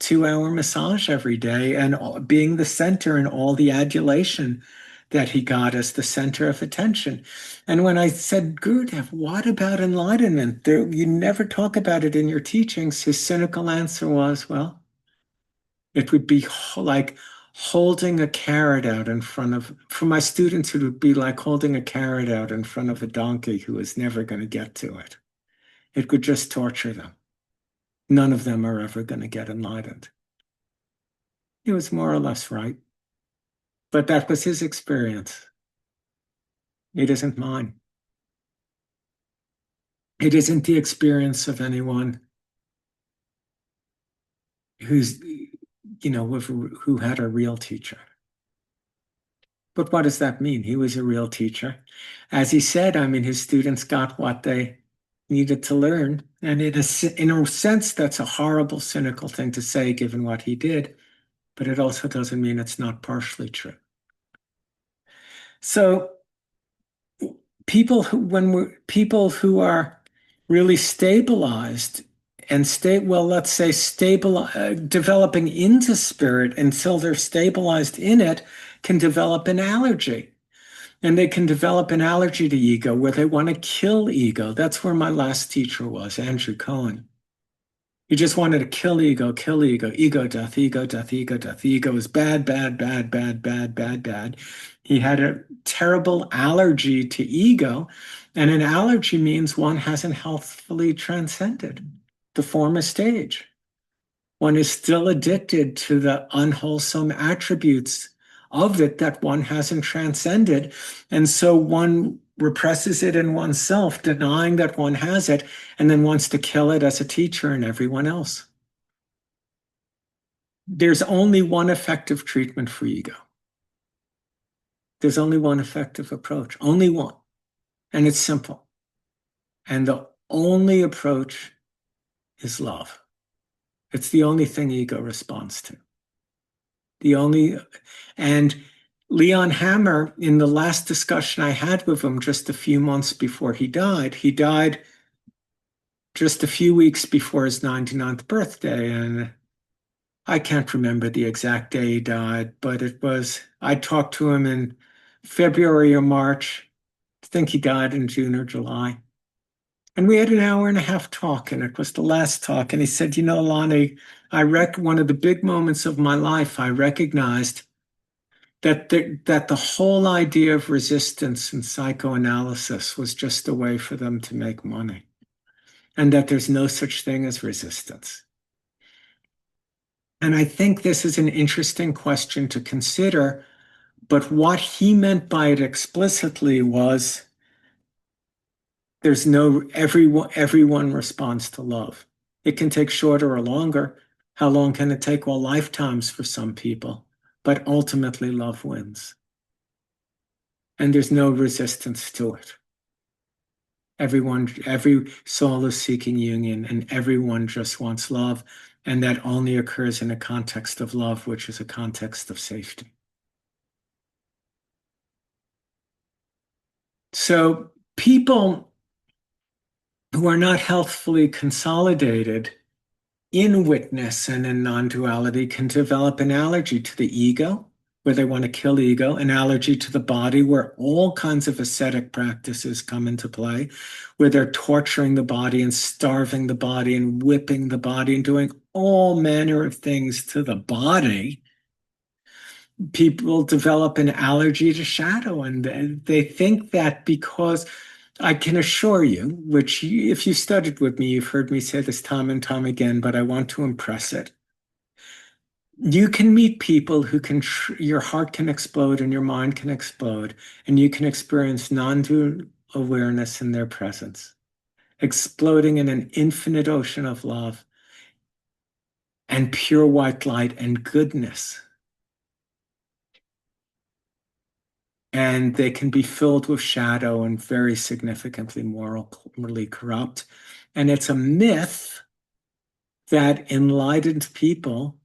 2-hour massage every day and being the center and all the adulation that he got as the center of attention. And when I said, Gurudev, what about enlightenment? You never talk about it in your teachings. His cynical answer was, well, it would be like holding a carrot out in front of, for my students, it would be like holding a carrot out in front of a donkey who is never going to get to it. It could just torture them. None of them are ever going to get enlightened. He was more or less right. But that was his experience. It isn't mine. It isn't the experience of anyone who's, who had a real teacher. But what does that mean? He was a real teacher. As he said, his students got what they needed to learn. And in a sense, that's a horrible, cynical thing to say, given what he did. But it also doesn't mean it's not partially true. So people who are really stabilized and let's say developing into spirit until they're stabilized in it, can develop an allergy. And they can develop an allergy to ego where they want to kill ego. That's where my last teacher was, Andrew Cohen. He just wanted to kill ego, kill ego. Ego death, ego death, ego death. Ego is bad, bad, bad, bad, bad, bad, bad. He had a terrible allergy to ego. And an allergy means one hasn't healthfully transcended the former stage. One is still addicted to the unwholesome attributes of it that one hasn't transcended. And so one represses it in oneself, denying that one has it, and then wants to kill it as a teacher and everyone else. There's only one effective treatment for ego. There's only one effective approach, only one. And it's simple. And the only approach is love. It's the only thing ego responds to. And Leon Hammer, in the last discussion I had with him just a few months before he died just a few weeks before his 99th birthday. And I can't remember the exact day he died, but I talked to him in February or March. I think he died in June or July. And we had an hour and a half talk, and it was the last talk. And he said, Lonnie, one of the big moments of my life, I recognized that the whole idea of resistance and psychoanalysis was just a way for them to make money, and that there's no such thing as resistance. And I think this is an interesting question to consider, but what he meant by it explicitly was everyone responds to love. It can take shorter or longer. How long can it take? Well, lifetimes for some people, but ultimately love wins. And there's no resistance to it. Every soul is seeking union, and everyone just wants love. And that only occurs in a context of love, which is a context of safety. So people who are not healthfully consolidated in witness and in non-duality can develop an allergy to the ego, where they want to kill ego, an allergy to the body, where all kinds of ascetic practices come into play, where they're torturing the body and starving the body and whipping the body and doing all manner of things to the body. People develop an allergy to shadow, and they think that because I can assure you, which if you studied with me, you've heard me say this time and time again, but I want to impress it. You can meet people who your heart can explode and your mind can explode, and you can experience non-dual awareness in their presence, exploding in an infinite ocean of love and pure white light and goodness. And they can be filled with shadow and very significantly morally corrupt. And it's a myth that enlightened people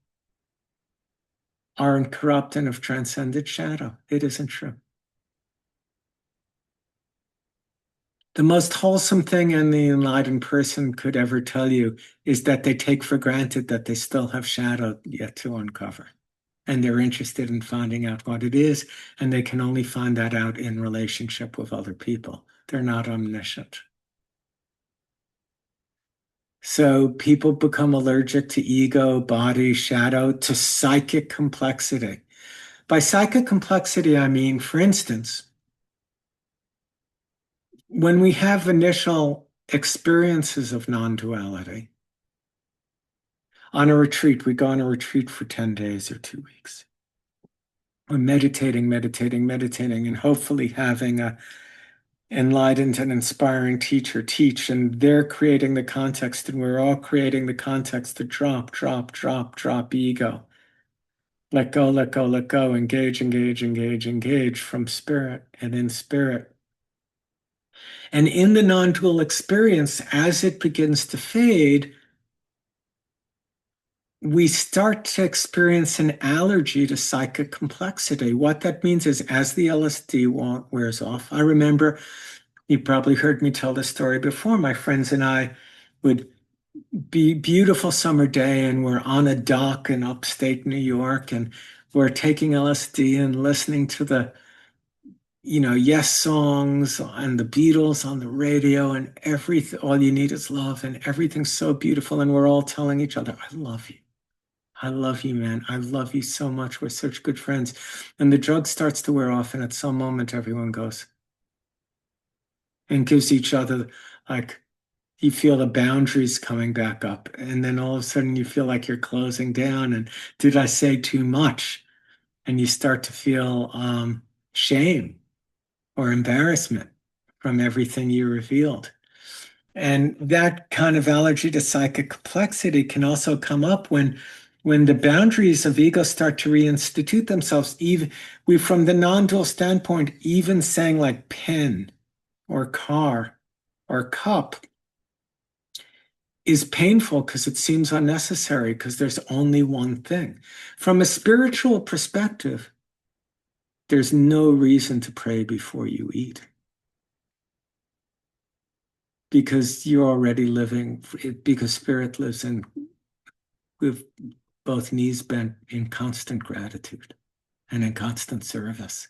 are corrupt and have transcended shadow. It isn't true. The most wholesome thing any enlightened person could ever tell you is that they take for granted that they still have shadow yet to uncover. And they're interested in finding out what it is, and they can only find that out in relationship with other people. They're not omniscient. So people become allergic to ego, body, shadow, to psychic complexity. By psychic complexity, I mean, for instance, when we have initial experiences of non-duality, on a retreat, we go on a retreat for 10 days or 2 weeks. We're meditating, and hopefully having a enlightened and inspiring teacher teach, and they're creating the context, and we're all creating the context to drop ego. Let go, let go, let go, engage from spirit and in spirit. And in the non-dual experience, as it begins to fade, we start to experience an allergy to psychic complexity. What that means is as the LSD wears off, I remember, you probably heard me tell this story before, my friends and I would be beautiful summer day and we're on a dock in upstate New York and we're taking LSD and listening to the Yes songs and the Beatles on the radio and everything. All you need is love, and everything's so beautiful. And we're all telling each other, I love you. I love you, man. I love you so much. We're such good friends. And the drug starts to wear off, and at some moment, everyone goes and gives each other, like, you feel the boundaries coming back up. And then all of a sudden, you feel like you're closing down. And did I say too much? And you start to feel shame or embarrassment from everything you revealed. And that kind of allergy to psychic complexity can also come up when the boundaries of ego start to reinstitute themselves. Even we, from the non-dual standpoint, even saying like pen or car or cup is painful because it seems unnecessary because there's only one thing. From a spiritual perspective, there's no reason to pray before you eat because you're already living, because spirit lives in with both knees bent in constant gratitude and in constant service.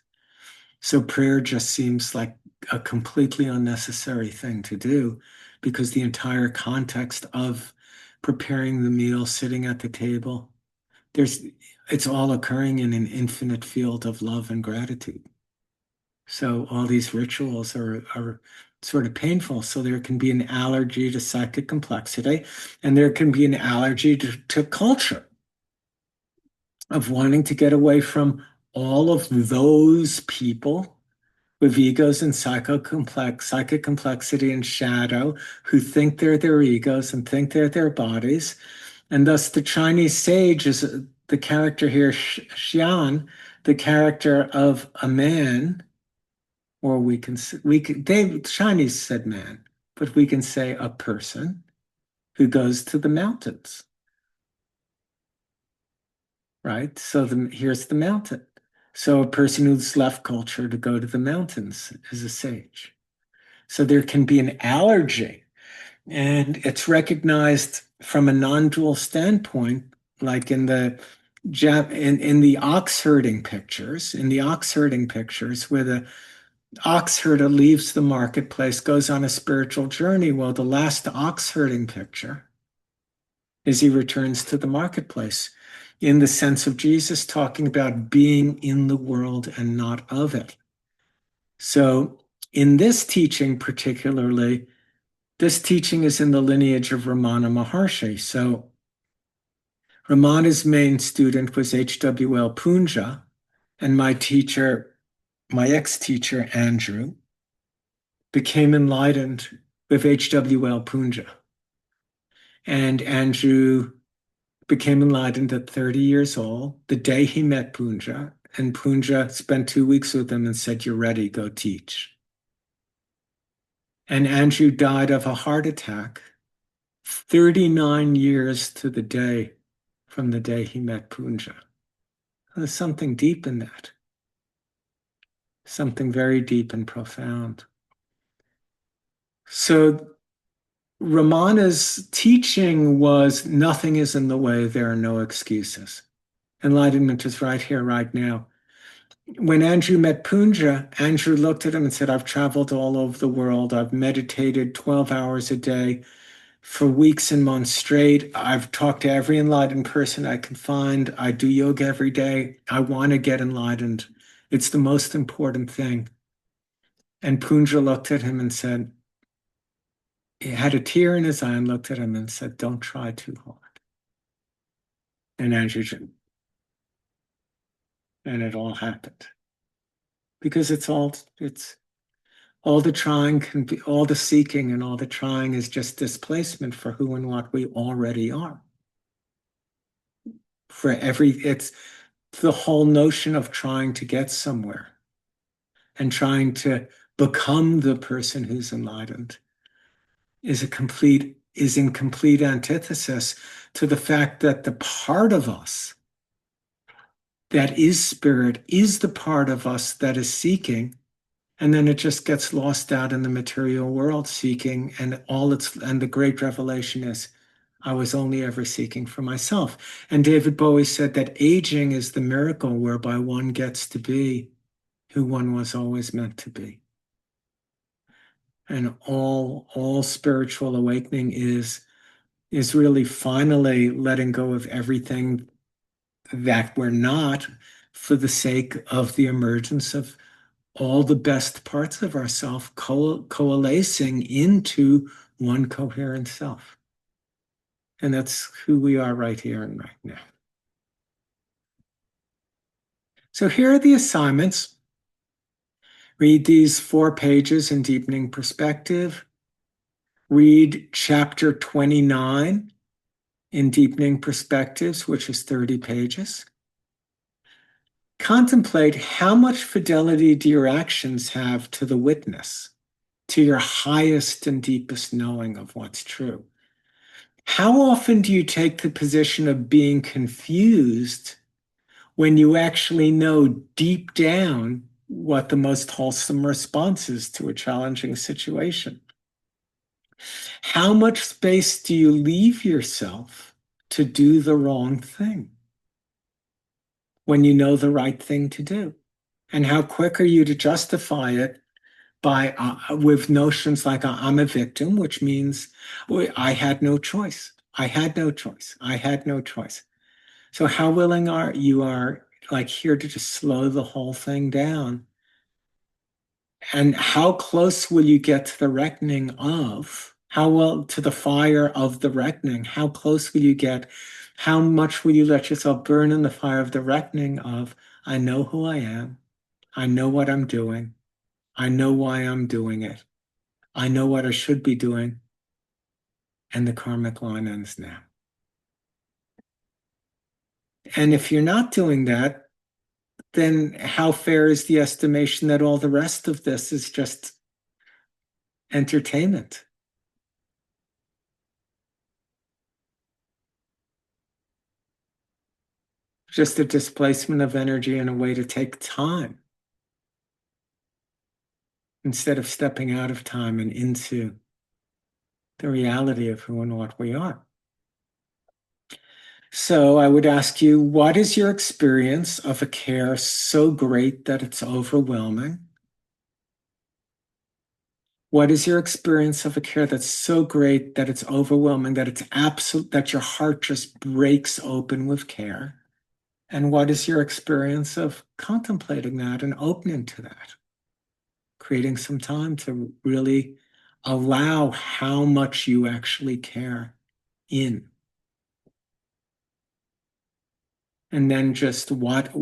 So prayer just seems like a completely unnecessary thing to do because the entire context of preparing the meal, sitting at the table, it's all occurring in an infinite field of love and gratitude. So all these rituals are sort of painful. So there can be an allergy to psychic complexity, and there can be an allergy to culture of wanting to get away from all of those people with egos and psychic complexity and shadow who think they're their egos and think they're their bodies. And thus the Chinese sage is the character here, Xian, the character of a man, or the Chinese said man, but we can say a person who goes to the mountains, right? So here's the mountain. So a person who's left culture to go to the mountains is a sage. So there can be an allergy, and it's recognized from a non-dual standpoint, like in the ox herding pictures, where the ox herder leaves the marketplace, goes on a spiritual journey. Well, the last ox herding picture is he returns to the marketplace in the sense of Jesus talking about being in the world and not of it. So in this teaching particularly, this teaching is in the lineage of Ramana Maharshi. So Ramana's main student was H.W.L. Punja, and my ex-teacher, Andrew, became enlightened with H.W.L. Punja. And Andrew became enlightened at 30 years old, the day he met Punja, and Punja spent 2 weeks with him and said, "You're ready, go teach." And Andrew died of a heart attack 39 years to the day from the day he met Punja. There's something deep in that, something very deep and profound. So Ramana's teaching was nothing is in the way, there are no excuses. Enlightenment is right here, right now. When Andrew met Punja, Andrew looked at him and said, "I've traveled all over the world. I've meditated 12 hours a day for weeks and months straight. I've talked to every enlightened person I can find. I do yoga every day. I want to get enlightened. It's the most important thing." And Punja looked at him and said, he had a tear in his eye and looked at him and said, "Don't try too hard." And Andrew didn't. And it all happened. Because it's all the trying can be, all the seeking and all the trying is just displacement for who and what we already are. It's the whole notion of trying to get somewhere and trying to become the person who's enlightened is in complete antithesis to the fact that the part of us that is spirit is the part of us that is seeking, and then it just gets lost out in the material world seeking, and the great revelation is, I was only ever seeking for myself. And David Bowie said that aging is the miracle whereby one gets to be who one was always meant to be. And all spiritual awakening is really finally letting go of everything that we're not for the sake of the emergence of all the best parts of ourself coalescing into one coherent self. And that's who we are right here and right now. So here are the assignments. Read these 4 pages in Deepening Perspective. Read chapter 29 in Deepening Perspectives, which is 30 pages. Contemplate how much fidelity do your actions have to the witness, to your highest and deepest knowing of what's true. How often do you take the position of being confused when you actually know deep down what the most wholesome response is to a challenging situation? How much space do you leave yourself to do the wrong thing when you know the right thing to do? And how quick are you to justify it by with notions like I'm a victim, which means I had no choice. I had no choice. I had no choice. So how willing are you are like here to just slow the whole thing down? And how close will you get to the reckoning of how well to the fire of the reckoning? How close will you get? How much will you let yourself burn in the fire of the reckoning of I know who I am. I know what I'm doing. I know why I'm doing it. I know what I should be doing. And the karmic line ends now. And if you're not doing that, then how fair is the estimation that all the rest of this is just entertainment? Just a displacement of energy and a way to take time instead of stepping out of time and into the reality of who and what we are. So I would ask you, what is your experience of a care so great that it's overwhelming? What is your experience of a care that's so great that it's overwhelming, that it's absolute, that your heart just breaks open with care? And what is your experience of contemplating that and opening to that? Creating some time to really allow how much you actually care in. And then just what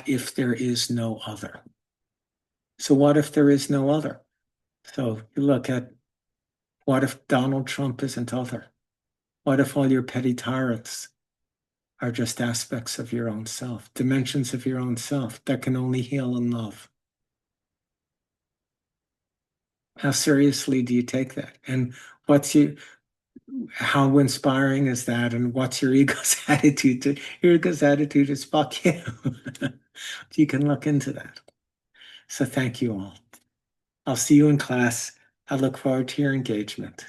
if there is no other? So what if there is no other? So you look at what if Donald Trump isn't other? What if all your petty tyrants are just aspects of your own self, dimensions of your own self that can only heal in love? How seriously do you take that? And what's you how inspiring is that? And what's your ego's attitude? Your ego's attitude is fuck you. You can look into that. So thank you all. I'll see you in class. I look forward to your engagement.